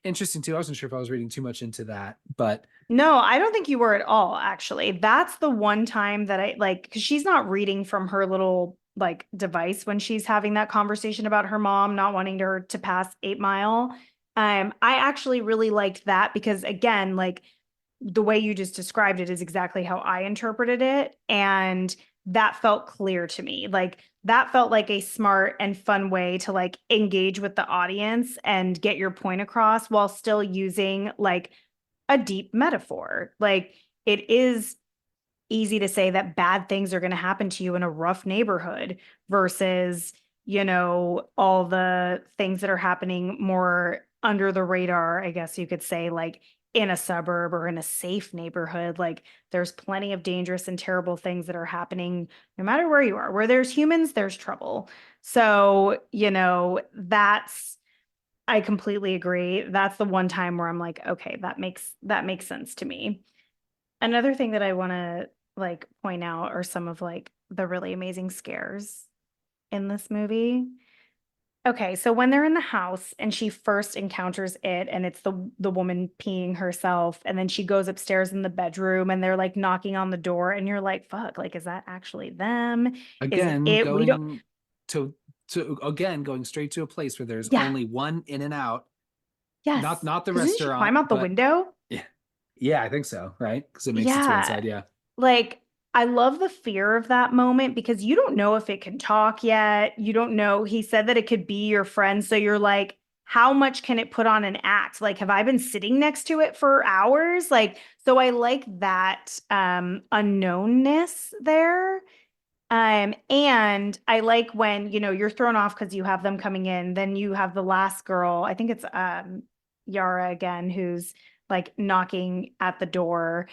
interesting too. I wasn't sure if I was reading too much into that, but No, I don't think you were at all, actually. That's the one time that I like, because she's not reading from her little like device when she's having that conversation about her mom not wanting her to pass 8 Mile. I actually really liked that because again, like the way you just described it is exactly how I interpreted it. And that felt clear to me. Like that felt like a smart and fun way to like engage with the audience and get your point across while still using like a deep metaphor. Like it is easy to say that bad things are going to happen to you in a rough neighborhood versus, all the things that are happening more under the radar, I guess you could say, like in a suburb or in a safe neighborhood. Like there's plenty of dangerous and terrible things that are happening no matter where you are. Where there's humans, there's trouble. So, I completely agree. That's the one time where I'm like, okay, that makes sense to me. Another thing that I want to like point out are some of like the really amazing scares in this movie. Okay, so when they're in the house and she first encounters it and it's the woman peeing herself and then she goes upstairs in the bedroom and they're like knocking on the door and you're like, fuck, like is that actually them? Is it again, it? We don't. going straight to a place where there's Yeah. only one in and out, not Yes. not the Cuz didn't she restaurant, climb out the but window? yeah, yeah, I think so, right? Because it makes its way Yeah. inside. Yeah, Like, I love the fear of that moment because you don't know if it can talk yet. You don't know. He said that it could be your friend. So you're like, how much can it put on an act? Like, have I been sitting next to it for hours? Like, so I like that unknownness there. And I like when, you're thrown off because you have them coming in. Then you have the last girl, I think it's Yara again, who's like knocking at the door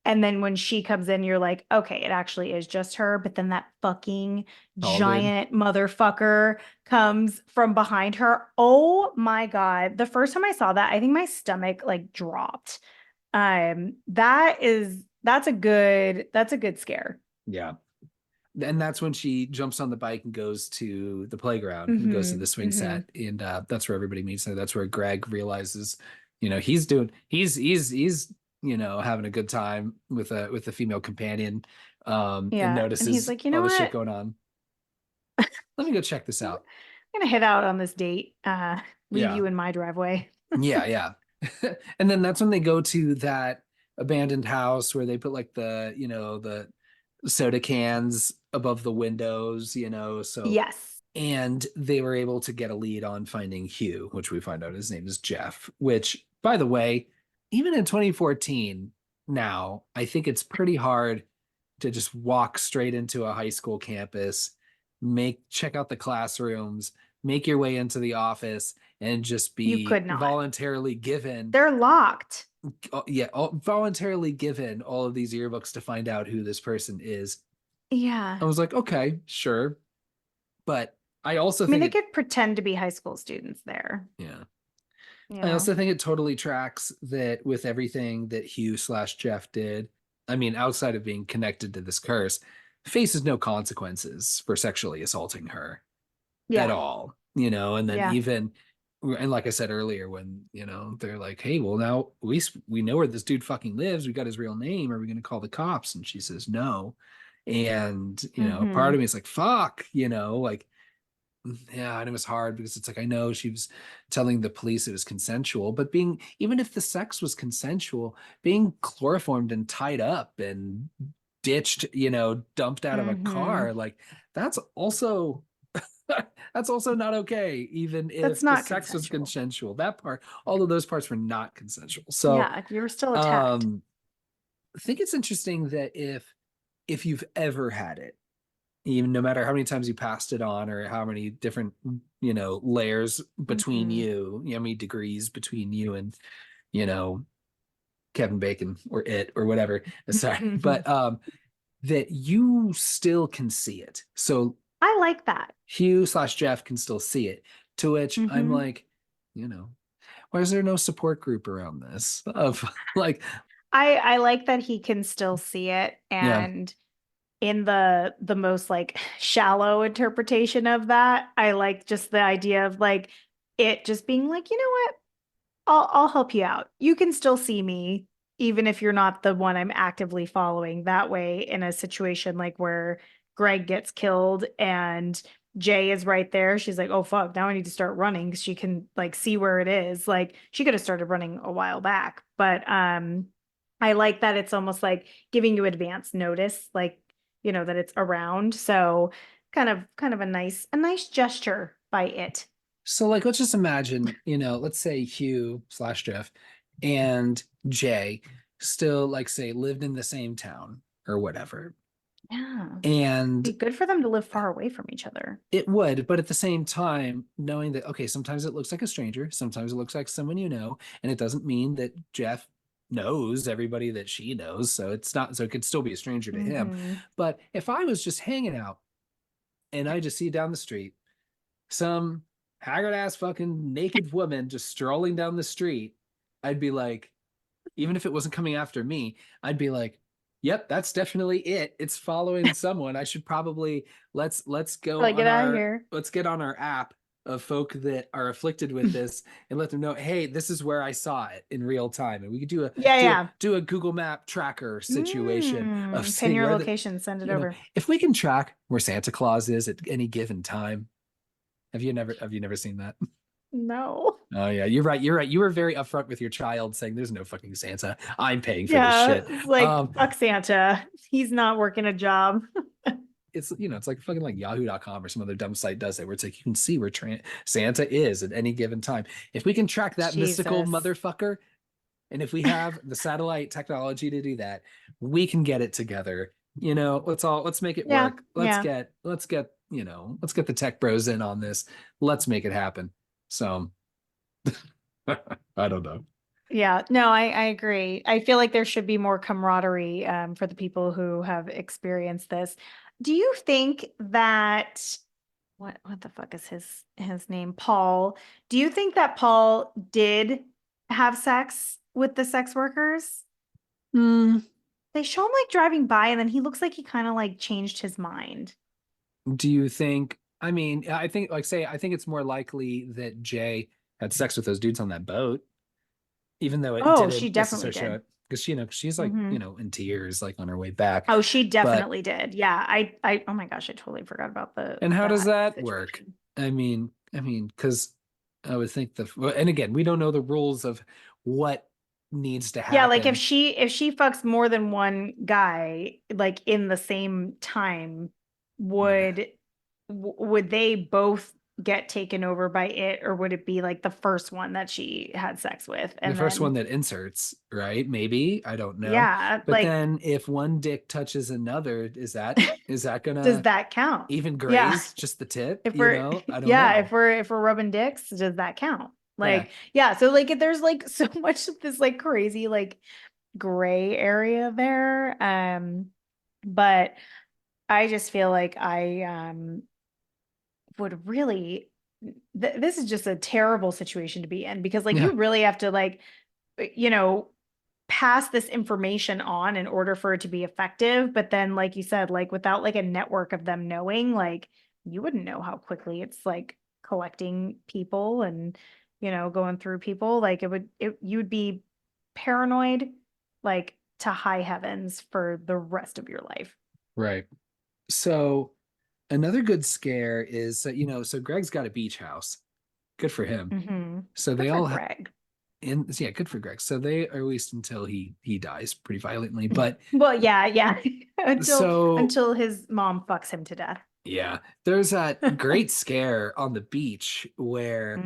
and then when she comes in, you're like, okay, it actually is just her. But then that fucking all did. giant motherfucker comes from behind her. Oh my God. The first time I saw that, I think my stomach like dropped. That's a good scare. Yeah, and that's when she jumps on the bike and goes to the playground and goes to Mm-hmm. the swing Mm-hmm. set, and that's where everybody meets her. That's where Greg realizes, he's having a good time with a female companion, and Yeah. And he's notices like, you all know the shit what? going on. Let me go check this I'm out. gonna head out on this date. Leave Yeah, you in my driveway. yeah, yeah. And then that's when they go to that abandoned house where they put like the soda cans above the windows, so, Yes. and they were able to get a lead on finding Hugh, which we find out his name is Jeff, which, by the way, even in 2014 now, I think it's pretty hard to just walk straight into a high school campus, check out the classrooms, make your way into the office, and just You be could not. voluntarily given, They're locked. voluntarily given all of these yearbooks to find out who this person is. I Yeah. was like, okay, sure. But I also I mean, think they it, could pretend to be high school students there, yeah. you I know? also think it totally tracks that with everything that Hugh/Jeff did. I mean, outside of being connected to this curse, faces no consequences for sexually assaulting her at Yeah. all, you know. And then Yeah. even, and like I said earlier, when they're like, "Hey, well now we know where this dude fucking lives. We got his real name. Are we going to call the cops?" And she says no. And part Hmm. of me is like, "Fuck," like yeah, and it was hard because it's like I know she was telling the police it was consensual, but being even if the sex was consensual, being chloroformed and tied up and ditched, dumped out of a Hmm. car, like that's also that's also not okay, even That's if the not sex was consensual. consensual. That part, all of those parts were not consensual. So Yeah, you were still attacked. um I think it's interesting that if you've ever had it, even no matter how many times you passed it on or how many different layers between Hmm. you, how many degrees between you and you know Kevin Bacon or it or whatever, sorry, but that you still can see it. So I like that. Hugh/Jeff can still see it, to which I'm Hmm. like, you know why is there no support group around this of like, I like that he can still see it, yeah. and in the most like shallow interpretation of that, I like just the idea of like it just being like, you know what? I'll help you out. You can still see me even if you're not the one I'm actively following. That way, in a situation like where Greg gets killed and Jay is right there, she's like, "Oh fuck, now I need to start running because she can like see where it is." Like she could have started running a while back, but I like that it's almost like giving you advance notice, like that it's around. So kind of a nice gesture by it. So like let's just imagine, let's say Hugh/Jeff and Jay still like say lived in the same town or whatever. Yeah. And Be good for them to live far away from each other. it would, but at the same time, knowing that okay, sometimes it looks like a stranger, sometimes it looks like someone and it doesn't mean that Jeff knows everybody that she knows. So it's not so it could still be a stranger to him. Hmm. But if I was just hanging out and I just see down the street some haggard ass fucking naked woman just strolling down the street, I'd be like, even if it wasn't coming after me, I'd be like, yep, that's definitely it. It's following someone. I should probably let's go Like, get on out of our here. let's get on our app of folk that are afflicted with this and let them know, hey, this is where I saw it in real time. And we could do a Yeah, do a yeah. do a Google Map tracker situation of Pin seeing your where location, send it over. if we can track where Santa Claus is at any given time. Have you never seen that? No. Oh yeah, you're right. You're right. You were very upfront with your child saying there's no fucking Santa. I'm paying for this Yeah, shit. it's like fuck Santa. He's not working a job. It's like fucking like yahoo.com or some other dumb site does it where it's like you can see where Santa is at any given time. If we can track that mystical Jesus. motherfucker, and if we have the satellite technology to do that, we can get it together. Let's make it Yeah, work. yeah. Let's get the tech bros in on this. Let's make it happen. So I don't know. Yeah, no, I agree. I feel like there should be more camaraderie for the people who have experienced this. Do you think that what the fuck is his name? Paul. Do you think that Paul did have sex with the sex workers? Hmm. They show him like driving by and then he looks like he kind of like changed his mind. Do you think? I mean, I think, I think it's more likely that Jay had sex with those dudes on that boat, even though it Oh, she didn't definitely necessarily show did. it, because she's like, Hmm. in tears, like on her way back. Oh, she But definitely did. Yeah, oh my gosh, I totally forgot about the and how does that that work? situation. Because I would think and again, we don't know the rules of what needs to Yeah, like if happen. she fucks more than one guy like in the same time, Yeah. would would they both get taken over by it, or would it be like the first one that she had sex with? The And first one then, that inserts, right? Maybe, I don't know. yeah, But like, then if one dick touches another, is that does gonna that count? even Yeah. graze just the tip? If we're, I don't yeah, know. if we're rubbing dicks, does that count? Yeah. Like, yeah. So like, there's like so much of this like crazy, like gray area there. But I just feel like I would really this is just a terrible situation to be in, because like Yeah. you really have to like, you know, pass this information on in order for it to be effective. But then, like you said, like without like a network of them knowing, like you wouldn't know how quickly it's like collecting people and, going through people. Like you would be paranoid, like to high heavens for the rest of your life. Right. So another good scare is, so Greg's got a beach house. Good for him. Hmm. So Good they for all Greg. yeah, good for Greg. So they, or at least until he dies pretty violently. But Well, yeah, yeah. until so until his mom fucks him to death. yeah, there's that great scare on the beach where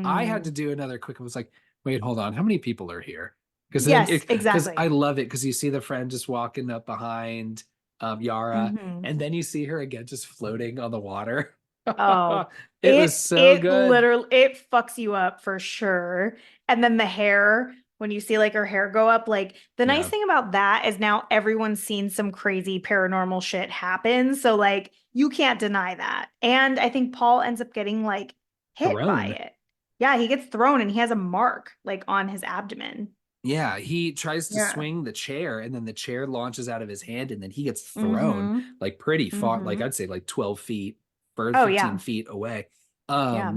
I had to Mm. do another quick. I was like, wait, hold on, how many people are here? Yes, Because I exactly. love it because you see the friend just walking up behind Yara, Hmm. and then you see her again just floating on the water. Oh, It was so it good. literally it fucks you up for sure. And then the hair, when you see like her hair go up, like the nice Yeah, thing about that is now everyone's seen some crazy paranormal shit happen. So like you can't deny that. And I think Paul ends up getting like hit by thrown. it. Yeah, he gets thrown and he has a mark like on his abdomen. Yeah, he tries to Yeah. swing the chair and then the chair launches out of his hand and then he gets thrown Mm-hmm. like pretty far, like Mm-hmm. I'd say like 12 feet or Oh 15 yeah. feet away. Yeah.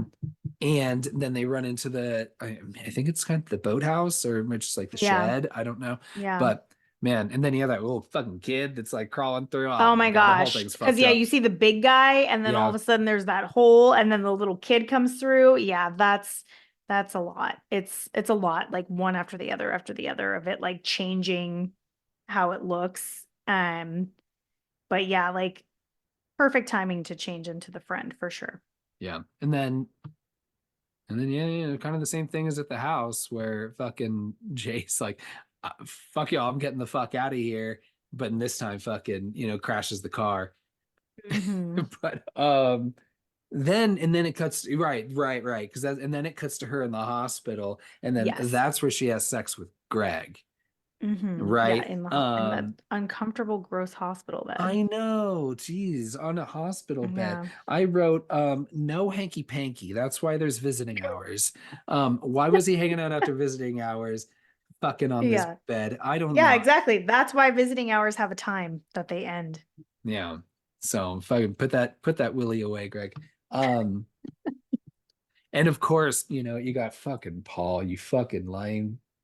And then they run into I think it's kind of the boathouse or just like the Yeah. shed. I don't know. Yeah. But man, and then you have that little fucking kid that's like crawling through. Oh Oh my my God, the whole gosh. thing's Because fucked yeah, up. you see the big guy and then all of Yeah, a sudden there's that hole and then the little kid comes through. Yeah, that's a lot. It's a lot, like one after the other of it like changing how it looks. But yeah, like perfect timing to change into the friend for sure. yeah. And then yeah, kind of the same thing as at the house where fucking Jay's like, fuck y'all, I'm getting the fuck out of here. But in this time, fucking, crashes the car. Hmm. But and then it cuts right. Because that and then it cuts to her in the hospital, and then Yes. that's where she has sex with Greg. Yeah, Right. in that uncomfortable, gross hospital bed. I know, geez, on a hospital bed. Yeah. I wrote, no hanky panky. That's why there's visiting hours. Why was he hanging out after visiting hours, fucking on this Yeah. bed? I don't Yeah, know. exactly. That's why visiting hours have a time that they end. Yeah. So fucking put that willy away, Greg. Um, and of course, you got fucking Paul, you fucking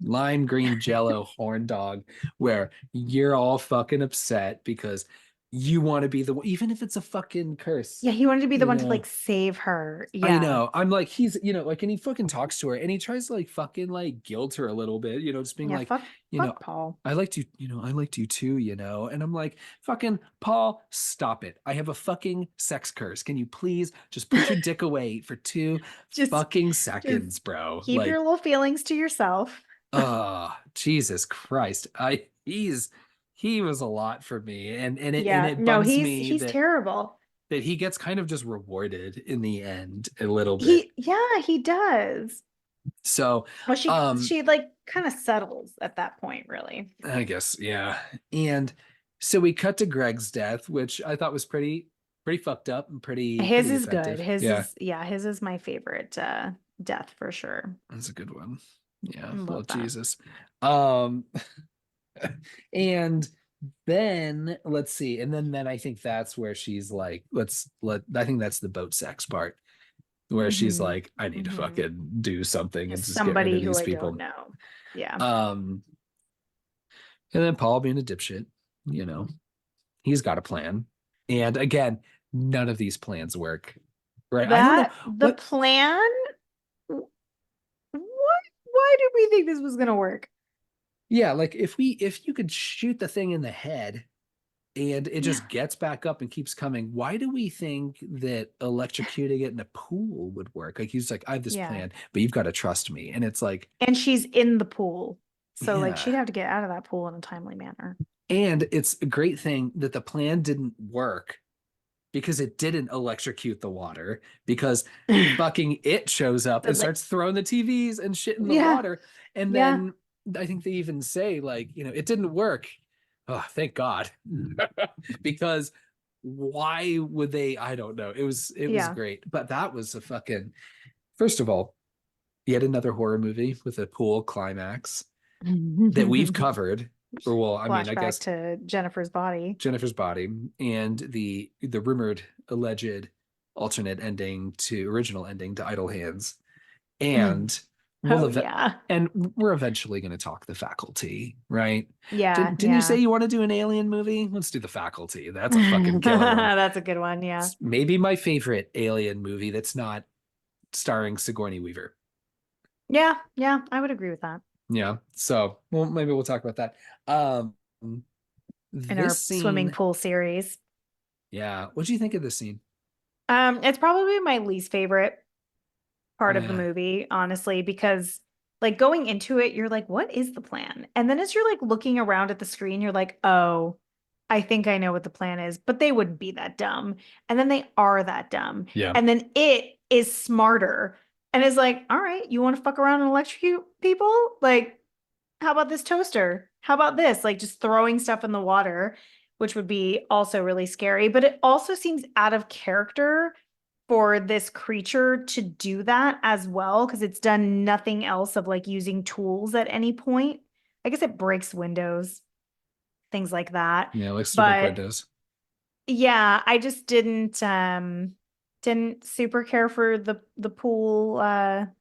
lime green jello horn dog, where you're all fucking upset because you want to be the one, even if it's a fucking curse, Yeah, he wanted to be the you one to know. like save her. I Yeah. know. I'm like, he's, like, and he fucking talks to her and he tries to like fucking like guilt her a little bit, just being Yeah, like, you know, fuck Paul. I liked you, I liked you too, And I'm like, fucking Paul, stop it. I have a fucking sex curse. Can you please just put your dick away for two Just fucking just seconds, bro? keep your Like, little feelings to yourself. Jesus Christ. He was a lot for me. And Yeah. it No, bums he's me he's that terrible. he gets kind of just rewarded in the end a little bit. He does. So, Well, um, she like kind of settles at that point, really. I guess, yeah. And so we cut to Greg's death, which I thought was pretty fucked up and pretty His pretty is good. effective. Yeah, His is my favorite death for sure. that's a good one. I Yeah, well, love that. Jesus. Um, and then let's see, and then I think that's where she's like, I think that's the boat sex part where she's Mm-hmm. like, I need to Mm-hmm. fucking do something and Just just get rid of somebody who these I don't people. know. Yeah. Um, and then Paul being a dipshit, you know, he's got a plan. And again, none of these plans work. Right. I don't know The what, plan, what why did we think this was gonna work? yeah, like if you could shoot the thing in the head, and it Yeah. just gets back up and keeps coming. Why do we think that electrocuting it in a pool would work? Like he's like, I have this Yeah. plan, but you've got to trust me. And it's like, And she's in the pool. So like yeah. she'd have to get out of that pool in a timely manner. And it's a great thing that the plan didn't work because it didn't electrocute the water, because fucking it shows up and But like, starts throwing the TVs and shit in the yeah, water. And yeah, then I think they even say, like, it didn't work. Oh, thank God. Because why would they? I don't know. It was yeah. great. But that was a fucking, first of all, yet another horror movie with a pool climax that we've covered. Or well, I mean, I Flashback guess to Jennifer's body. Jennifer's body and the rumored alleged alternate ending to original ending to Idle Hands. And Oh we'll yeah. and we're eventually going to talk The Faculty, right? Yeah, Didn't you say yeah. you want to do an alien movie? Let's do The Faculty. That's a fucking killer one. That's a good one, yeah. It's maybe my favorite alien movie that's not starring Sigourney Weaver. Yeah, yeah, I would agree with that. Yeah. So, well, maybe we'll talk about that. Um, In this our swimming scene, pool series. yeah. What do you think of this scene? It's probably my least favorite part of the Yeah. movie, honestly, because like going into it, you're like, what is the plan? And then as you're like looking around at the screen, you're like, oh, I think I know what the plan is, but they wouldn't be that dumb. And then they are that dumb. Yeah. And then it is smarter and is like, all right, you want to fuck around and electrocute people? Like, how about this toaster? How about this? Like just throwing stuff in the water, which would be also really scary. But it also seems out of character for this creature to do that as well, because it's done nothing else of like using tools at any point. I guess it breaks windows, things like that. Yeah, likes to break But windows. yeah, I just didn't super care for the pool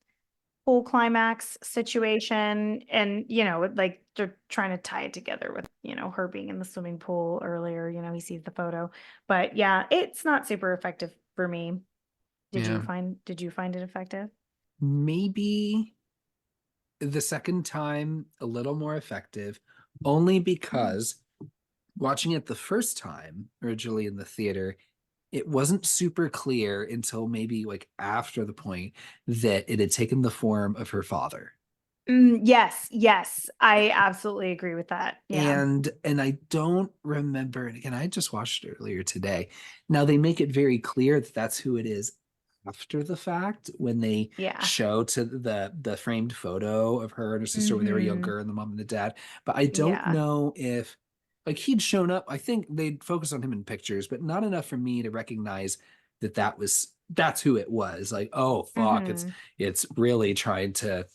climax situation. And like they're trying to tie it together with her being in the swimming pool earlier. He sees the photo. But yeah, it's not super effective for me. Yeah. Did you find it effective? Maybe the second time a little more effective, only because watching it the first time, originally in the theater, it wasn't super clear until maybe like after the point that it had taken the form of her father. Yes, yes, I absolutely agree with that. Yeah. And I don't remember, and again, I just watched it earlier today. Now they make it very clear that that's who it is after the fact when they Yeah. show to the framed photo of her and her sister when they were Hmm. younger and the mom and the dad. But I don't Yeah. know if like he'd shown up. I think they'd focus on him in pictures, but not enough for me to recognize that that's who it was. Like, oh fuck, it's Hmm. it's really trying to,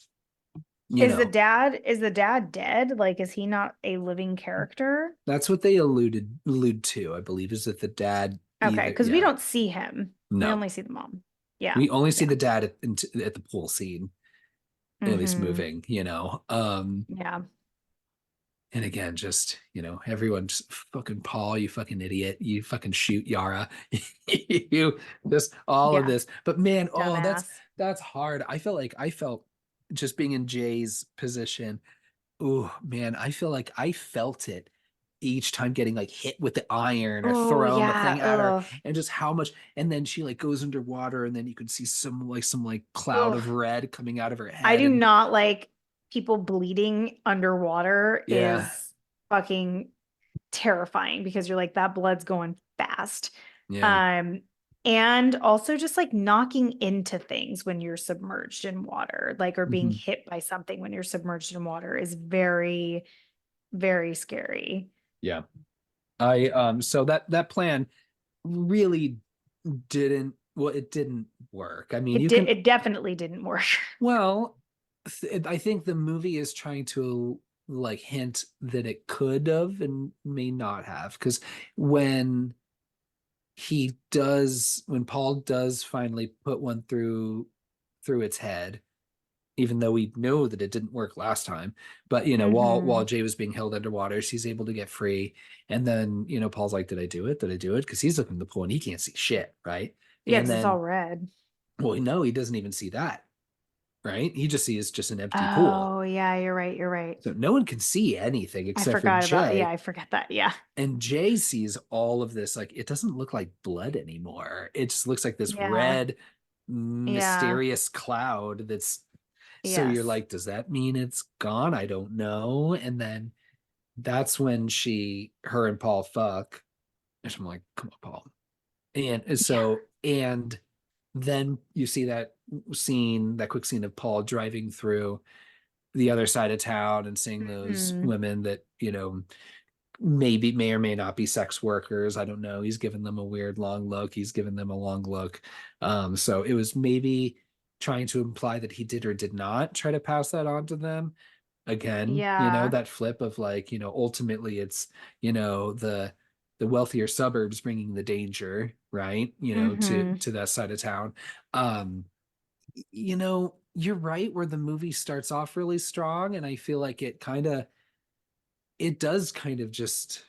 you Is the know, dad is the dad dead? Like, is he not a living character? that's what they allude to, I believe, is that the dad Okay, either, because we yeah, don't see him. We no. only see the mom. Yeah. We only see Yeah. the dad at the pool scene, at least Hmm. moving. Yeah. And again, just, everyone just fucking Paul, you fucking idiot. You fucking shoot Yara. You just all of Yeah. this. But man, oh, that's Dumbass. that's hard. I felt just being in Jay's position. Oh man, I feel like I felt it each time getting like hit with the iron or Oh throwing the yeah. thing at her, Ugh. and just how much, and then she like goes underwater and then you could see some cloud Ugh. of red coming out of her I head. do And not like people bleeding underwater yeah, is fucking terrifying because you're like that blood's going fast. yeah. Um and also just like knocking into things when you're submerged in water, like or being Mhm. hit by something when you're submerged in water is very, very scary. Yeah. So that plan really it didn't work. I mean, you can, It definitely didn't work. well, I think the movie is trying to like hint that it could have and may not have, because when when Paul does finally put one through its head, even though we know that it didn't work last time. But while Hmm. Jay was being held underwater, she's able to get free. And then, Paul's like, did I do it? Did I do it? Because he's looking at the pool and he can't see shit, right? Yeah, And because it's all then, red. well, no, he doesn't even see that. right? He just sees just an empty pool. Oh, yeah, you're right. You're right. So no one can see anything I except for forgot about, yeah, Jay. I forget that. Yeah. And Jay sees all of this, like it doesn't look like blood anymore. It just looks like this Yeah. red, Yeah. mysterious cloud that's so you're Yes. like, does that mean it's gone? I don't know. And then that's when her and Paul fuck. And I'm like, come on, Paul. And Yeah. so, and then you see that scene, that quick scene of Paul driving through the other side of town and seeing those Hmm. women that, maybe may or may not be sex workers. I don't know. He's given them a weird long look. He's given them a long look. So it was maybe trying to imply that he did or did not try to pass that on to them. Again, Yeah. that flip of like, ultimately it's, the wealthier suburbs bringing the danger, right? To Hmm. that side of town. Um, you're right where the movie starts off really strong, and I feel like it does kind of just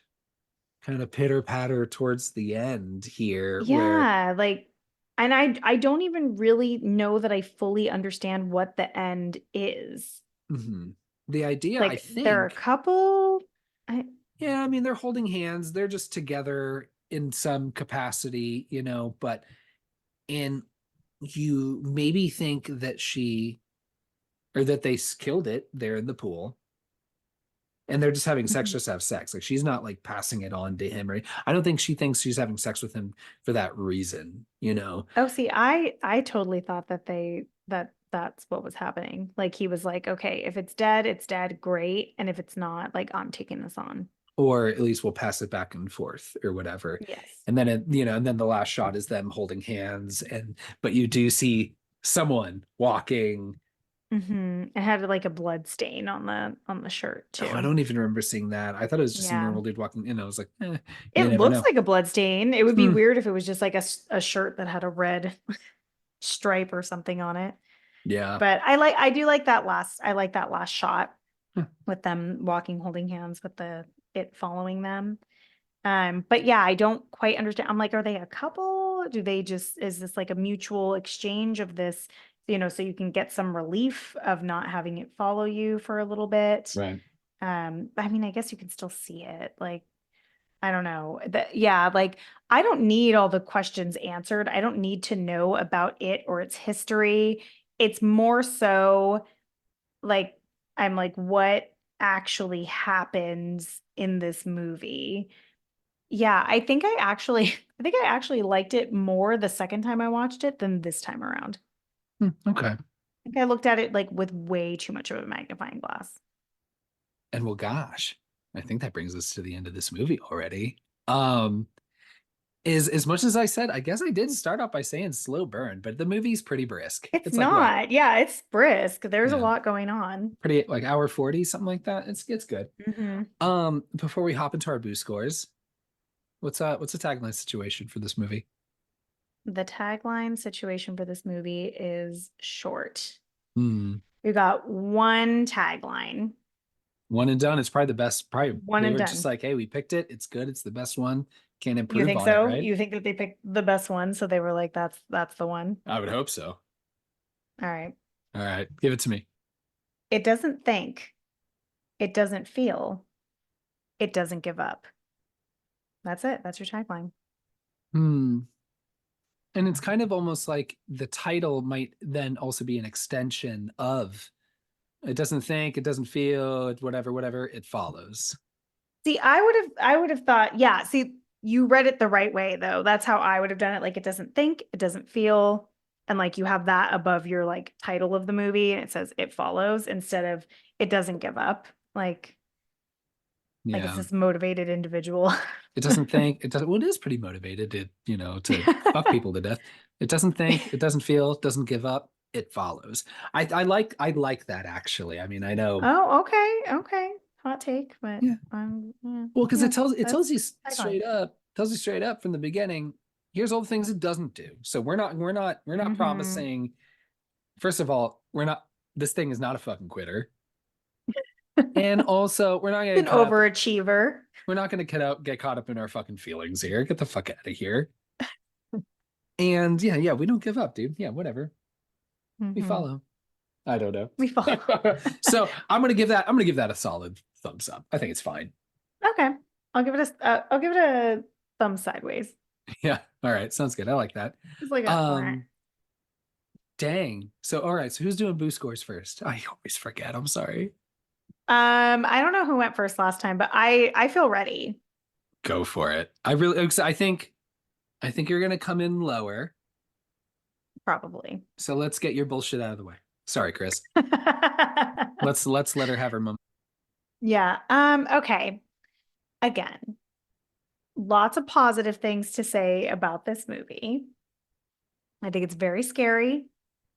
kind of pitter patter towards the end here where Yeah, like, and I don't even really know that I fully understand what the end is. mhm. The idea, I Like, they're a think, couple. I, yeah, I mean, they're holding hands, they're just together in some capacity, but in you maybe think that she or that they killed it there in the pool and they're just having sex Mhm. just to have sex. Like she's not like passing it on to him, or I don't think she thinks she's having sex with him for that reason. Oh, see, I totally thought that that's what was happening. Like he was like, okay, if it's dead, great, and if it's not, like I'm taking this on. Or at least we'll pass it back and forth or whatever. Yes. And then and then the last shot is them holding hands, and but you do see someone walking. Mm-hmm. It had like a blood stain on the shirt Oh, I too. don't even remember seeing that. I thought it was just a Yeah. normal dude walking in. I was like, you It never looks know. like a blood stain. It would be Hmm. weird if it was just like a shirt that had a red stripe or something on it. Yeah. But I like that last shot Huh. with them walking holding hands with the it following them. But yeah, I don't quite understand. I'm like, are they a couple? Do they just is this like a mutual exchange of this, so you can get some relief of not having it follow you for a little bit? Right. I mean, I guess you can still see it. Like, I don't know. Yeah, like I don't need all the questions answered. I don't need to know about it or its history. It's more so like I'm like, what actually happens in this movie? Yeah, I think I actually liked it more the second time I watched it than this time around. Hmm. Okay. I think I looked at it like with way too much of a magnifying glass. And well, gosh, I think that brings us to the end of this movie already. Um, is as much as I said, I guess I did start off by saying slow burn, but the movie's pretty brisk. It's It's like what? not. Yeah, it's brisk. There's a Yeah, lot going on. pretty like hour 40, something like that. It's good. Hmm. Before we hop into our boo scores, what's the tagline situation for this movie? The tagline situation for this movie is short. Hmm. We got one tagline, One and done. It's probably the best. Probably one they and were just done. like, hey, we picked it. It's good. It's the best one. Can't You improve think on it, so? right? You think that they picked the best one, so they were like, that's the one. I would hope so. All right. All right, give it to me. It doesn't think, it doesn't feel, it doesn't give up. That's it. That's your tagline. Hmm. And it's kind of almost like the title might then also be an extension of it doesn't think, it doesn't feel, it whatever, it follows. See, I would have thought, yeah, see, you read it the right way though. That's how I would have done it. Like it doesn't think, it doesn't feel, and like you have that above your like title of the movie and it says it follows instead of it doesn't give up. Like it's Yeah. this motivated individual. It doesn't think, it doesn't, well, it is pretty motivated to fuck people to death. It doesn't think, it doesn't feel, it doesn't give up, it follows. I like that actually. I mean, I know, Oh, okay, okay. Hot take, but yeah. yeah, Well, because yeah, it tells that's you tagline. straight up from the beginning, here's all the things it doesn't do. So we're not Mm-hmm. promising. First of all, this thing is not a fucking quitter. And also, An overachiever. we're not gonna get caught up in our fucking feelings here. Get the fuck out of here. And yeah, we don't give up, dude. Yeah, whatever. We Mm-hmm. follow. I don't know. We fall. So I'm gonna give that a solid thumbs up. I think it's fine. Okay. I'll give it a thumb sideways. Yeah. All right. Sounds good. I like that. It's like a Um, dang. So all right. So who's doing boo scores first? I always forget. I'm sorry. I don't know who went first last time, but I feel ready. Go for it. I think you're gonna come in lower. Probably. So let's get your bullshit out of the way. Sorry, Chris. Let's let her have her moment. Yeah. Okay. Again, lots of positive things to say about this movie. I think it's very scary.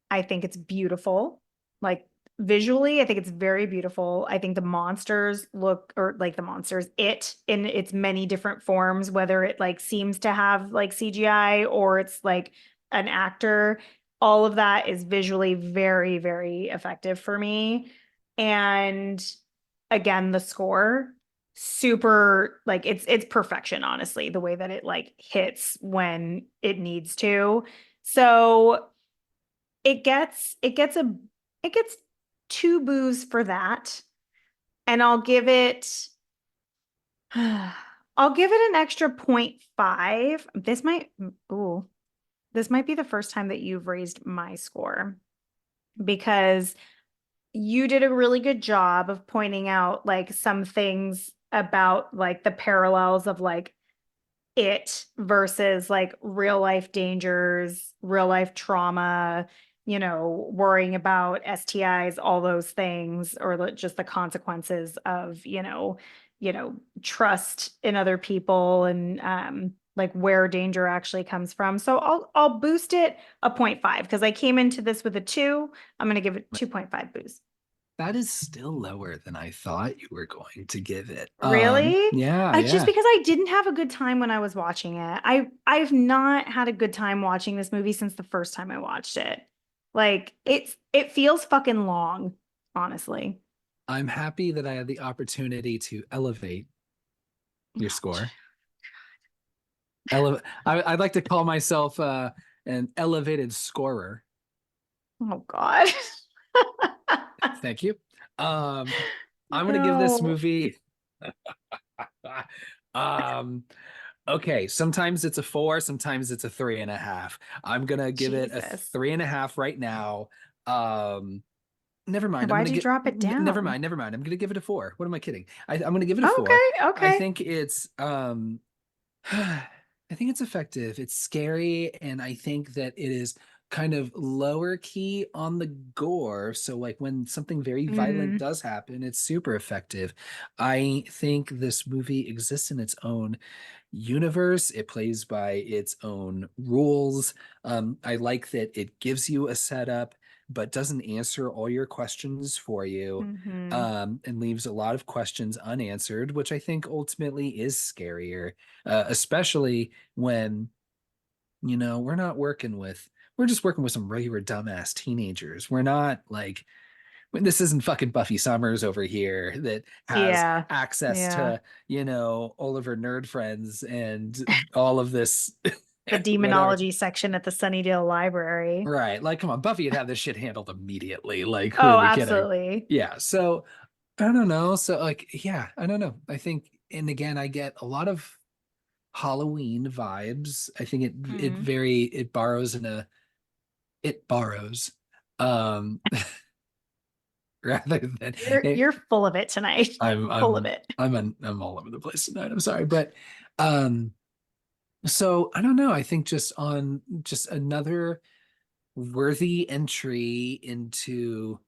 I think it's beautiful. Like visually, I think it's very beautiful. I think the monsters look, or like the monsters, it in its many different forms, whether it like seems to have like CGI or it's like an actor, all of that is visually very, very effective for me. And again, the score, super like it's perfection, honestly, the way that it like hits when it needs to. So it gets two boos for that. And I'll give it an extra 0.5. This might be the first time that you've raised my score because you did a really good job of pointing out like some things about like the parallels of like it versus like real life dangers, real life trauma, worrying about STIs, all those things, or just the consequences of, trust in other people and like where danger actually comes from. So I'll boost it a 0.5 because I came into this with a 2. I'm going to give it 2.5 boost. That is still lower than I thought you were going to give it. Really? Yeah, Just yeah. because I didn't have a good time when I was watching it. I've not had a good time watching this movie since the first time I watched it. Like it feels fucking long, honestly. I'm happy that I had the opportunity to elevate your score. I'd like to call myself an elevated scorer. Oh God. Thank you. I'm gonna give this No. movie um okay, sometimes it's a 4, sometimes it's a 3.5. I'm gonna give it a Jesus. 3.5 right now. Um Never mind. Why'd you drop it Never down? mind. Never mind. I'm gonna give it a 4. What am I kidding? I'm gonna give it a 4. Okay, I okay. think it's I think it's effective. It's scary, and I think that it is kind of lower key on the gore. So like when something very violent Mm, does happen, it's super effective. I think this movie exists in its own universe. It plays by its own rules. I like that it gives you a setup, but doesn't answer all your questions for you, hmm and leaves a lot of questions unanswered, which I think ultimately is scarier, especially when, we're just working with some regular dumbass teenagers. We're not like, this isn't fucking Buffy Summers over here that has Yeah. access Yeah. to, Oliver Nerd Friends and all of this, The whatever. demonology section at the Sunnydale Library. Right. Like, come on, Buffy would have this shit handled immediately. Like, who are Oh, we kidding? absolutely. Yeah. So I don't know. So, like, yeah, I don't know. I think, and again, I get a lot of Halloween vibes. I think Mm. it borrows, um, rather than You're full of it tonight. I'm Full of I'm it. I'm all over the place tonight. I'm sorry, but um, so I don't know. I think just another worthy entry into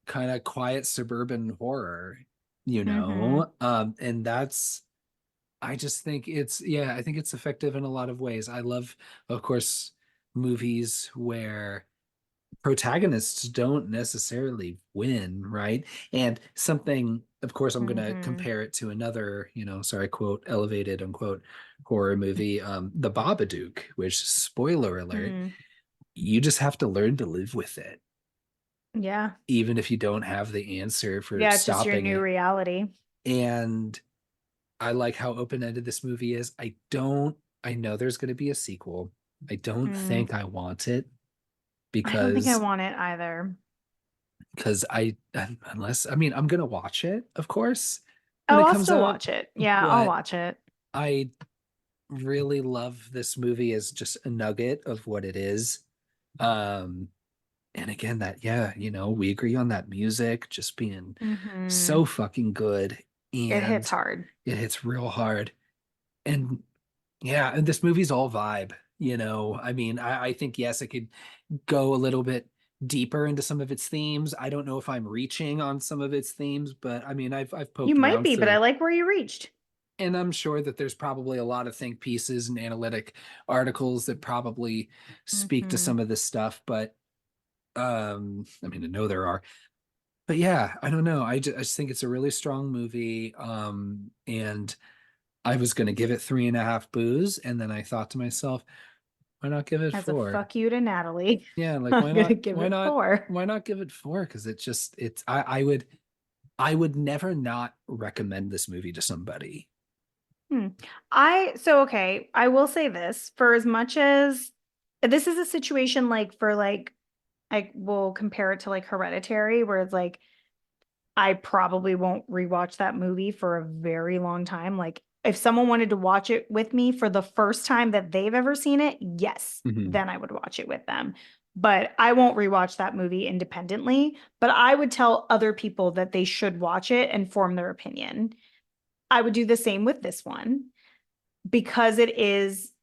kind of quiet suburban horror, Hmm and that's, I just think I think it's effective in a lot of ways. I love, of course, movies where protagonists don't necessarily win, right? And something, of course, I'm going to hmm compare it to another, sorry, quote, elevated, unquote, horror movie, The Babadook, which, spoiler alert, Mm. you just have to learn to live with it, Yeah. even if you don't have the answer for Yeah, it's just your stopping new it. reality. And I like how open-ended this movie is. I know there's going to be a sequel. I don't Mm. think I want it I don't think I because want it either. because unless, I mean, I'm gonna watch it, of course, when Oh, it I'll comes still out, watch it. Yeah, I'll but watch it. I really love this movie as just a nugget of what it is. Um, and again, that, yeah, we agree on that music just being Hmm. so fucking good, It hits and hard. it hits real hard. And yeah, and this movie's all vibe, I mean, I think, yes, it could go a little bit deeper into some of its themes. I don't know if I'm reaching on some of its themes, but I mean, I've You poked might around be, but I through, like where you reached. and I'm sure that there's probably a lot of think pieces and analytic articles that probably speak to Hmm. some of this stuff, but I mean, I know there are. But yeah, I don't know. I just think it's a really strong movie. And I was gonna give it 3.5 boos, and then I thought to myself, why not give it As a 4? fuck you to Natalie, Yeah, like I'm gonna give it 4. why not give it 4? Because it's I would never not recommend this movie to somebody. Hmm. Okay, I will say this, for as much as this is a situation like for like I will compare it to like Hereditary, where it's like I probably won't rewatch that movie for a very long time. Like if someone wanted to watch it with me for the first time that they've ever seen it, yes, Mhm. then I would watch it with them. But I won't rewatch that movie independently, but I would tell other people that they should watch it and form their opinion. I would do the same with this one because it is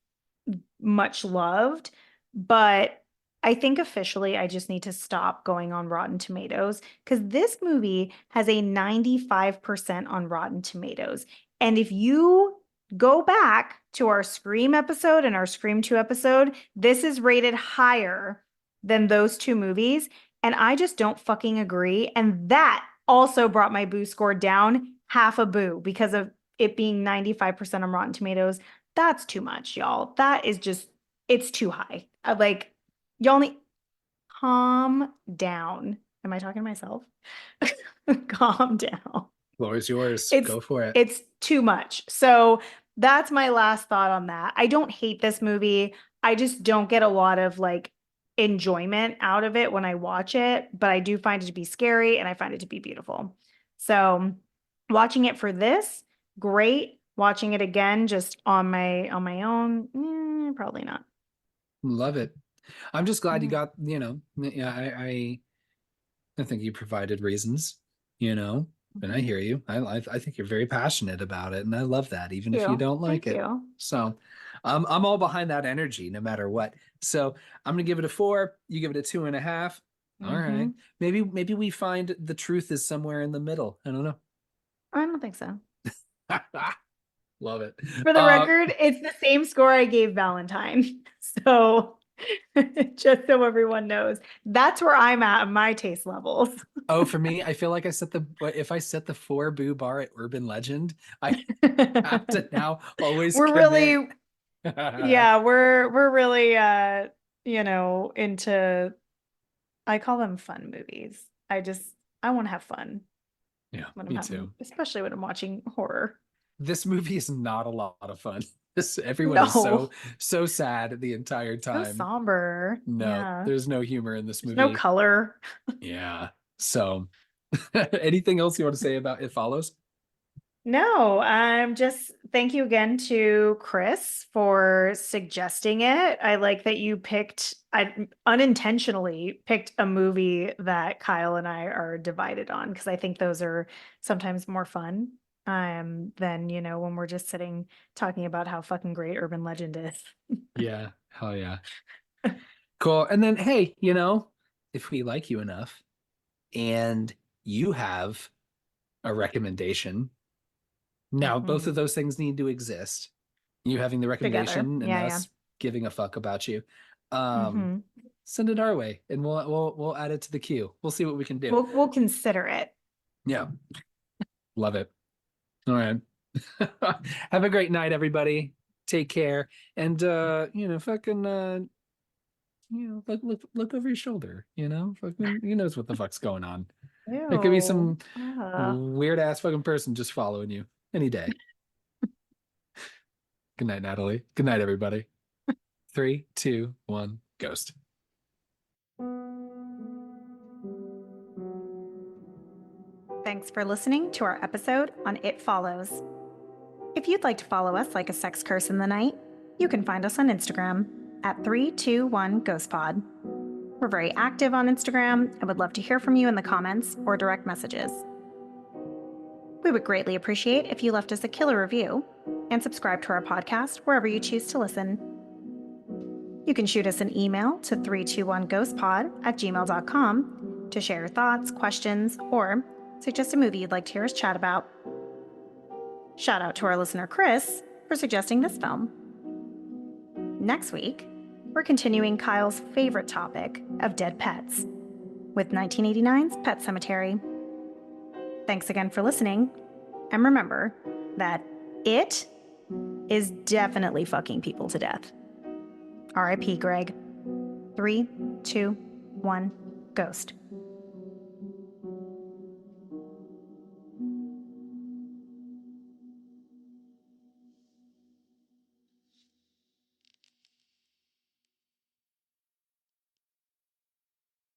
much loved, but I think officially I just need to stop going on Rotten Tomatoes because this movie has a 95% on Rotten Tomatoes. And if you go back to our Scream episode and our Scream 2 episode, this is rated higher than those two movies. And I just don't fucking agree. And that also brought my boo score down half a boo because of it being 95% on Rotten Tomatoes. That's too much, y'all. That is just, it's too high. Like, y'all need calm down. Am I talking to myself? Calm down. Floor is yours. It's Go for it. it's too much. So that's my last thought on that. I don't hate this movie. I just don't get a lot of like enjoyment out of it when I watch it, but I do find it to be scary and I find it to be beautiful. So watching it for this, great. Watching it again just on my own, probably not. Love it. I'm just glad you Yeah. got, yeah, I think you provided reasons, you know, and I Mhm. hear you. I think you're very passionate about it, and I love that, even Thank if you you. don't like Thank it. you. So, I'm all behind that energy, no matter what. So I'm gonna give it a 4. You give it a 2.5. All right. Hmm. Maybe we find the truth is somewhere in the middle. I don't know. I don't think so. Love it. For the record, it's the same score I gave Valentine. So just so everyone knows, that's where I'm at in my taste levels. Oh, for me, I feel like if I set the 4 boo bar at Urban Legend, I have to now always We're commit. really, yeah, we're really into I call them fun movies. I want to have fun Yeah, when I'm me having, too. especially when I'm watching horror. This movie is not a lot of fun. Everyone is No, so sad the entire so time. somber. No, Yeah. there's no humor in this There's no movie. color. Yeah. So, anything else you want to say about It Follows? No, just thank you again to Chris for suggesting it. I like that I unintentionally picked a movie that Kyle and I are divided on because I think those are sometimes more fun than, when we're just sitting talking about how fucking great Urban Legend is. Yeah, hell yeah. Cool. And then, hey, if we like you enough and you have a recommendation, now both of Mhm. those things need to exist. You having the Together. recommendation and Yeah, yeah. us giving a fuck about you. Um, Hmm. Send it our way and we'll add it to the queue. We'll see what we can do. We'll consider it. Yeah, love it. All right. Have a great night, everybody. Take care. And fucking look over your shoulder, Fucking who knows what the fuck's going on. There could be Ew. some weird ass fucking person just following you any day. Good night, Natalie. Good night, everybody. 3, 2, 1, ghost. Thanks for listening to our episode on It Follows. If you'd like to follow us like a sex curse in the night, you can find us on Instagram at 321ghostpod. We're very active on Instagram and would love to hear from you in the comments or direct messages. We would greatly appreciate if you left us a killer review and subscribe to our podcast wherever you choose to listen. You can shoot us an email to 321ghostpod@gmail.com to share your thoughts, questions, or suggest a movie you'd like to hear us chat about. Shout out to our listener Chris for suggesting this film. Next week, we're continuing Kyle's favorite topic of dead pets with 1989's Pet Sematary. Thanks again for listening, and remember that it is definitely fucking people to death. R.I.P. Greg. 3, 2, 1, ghost.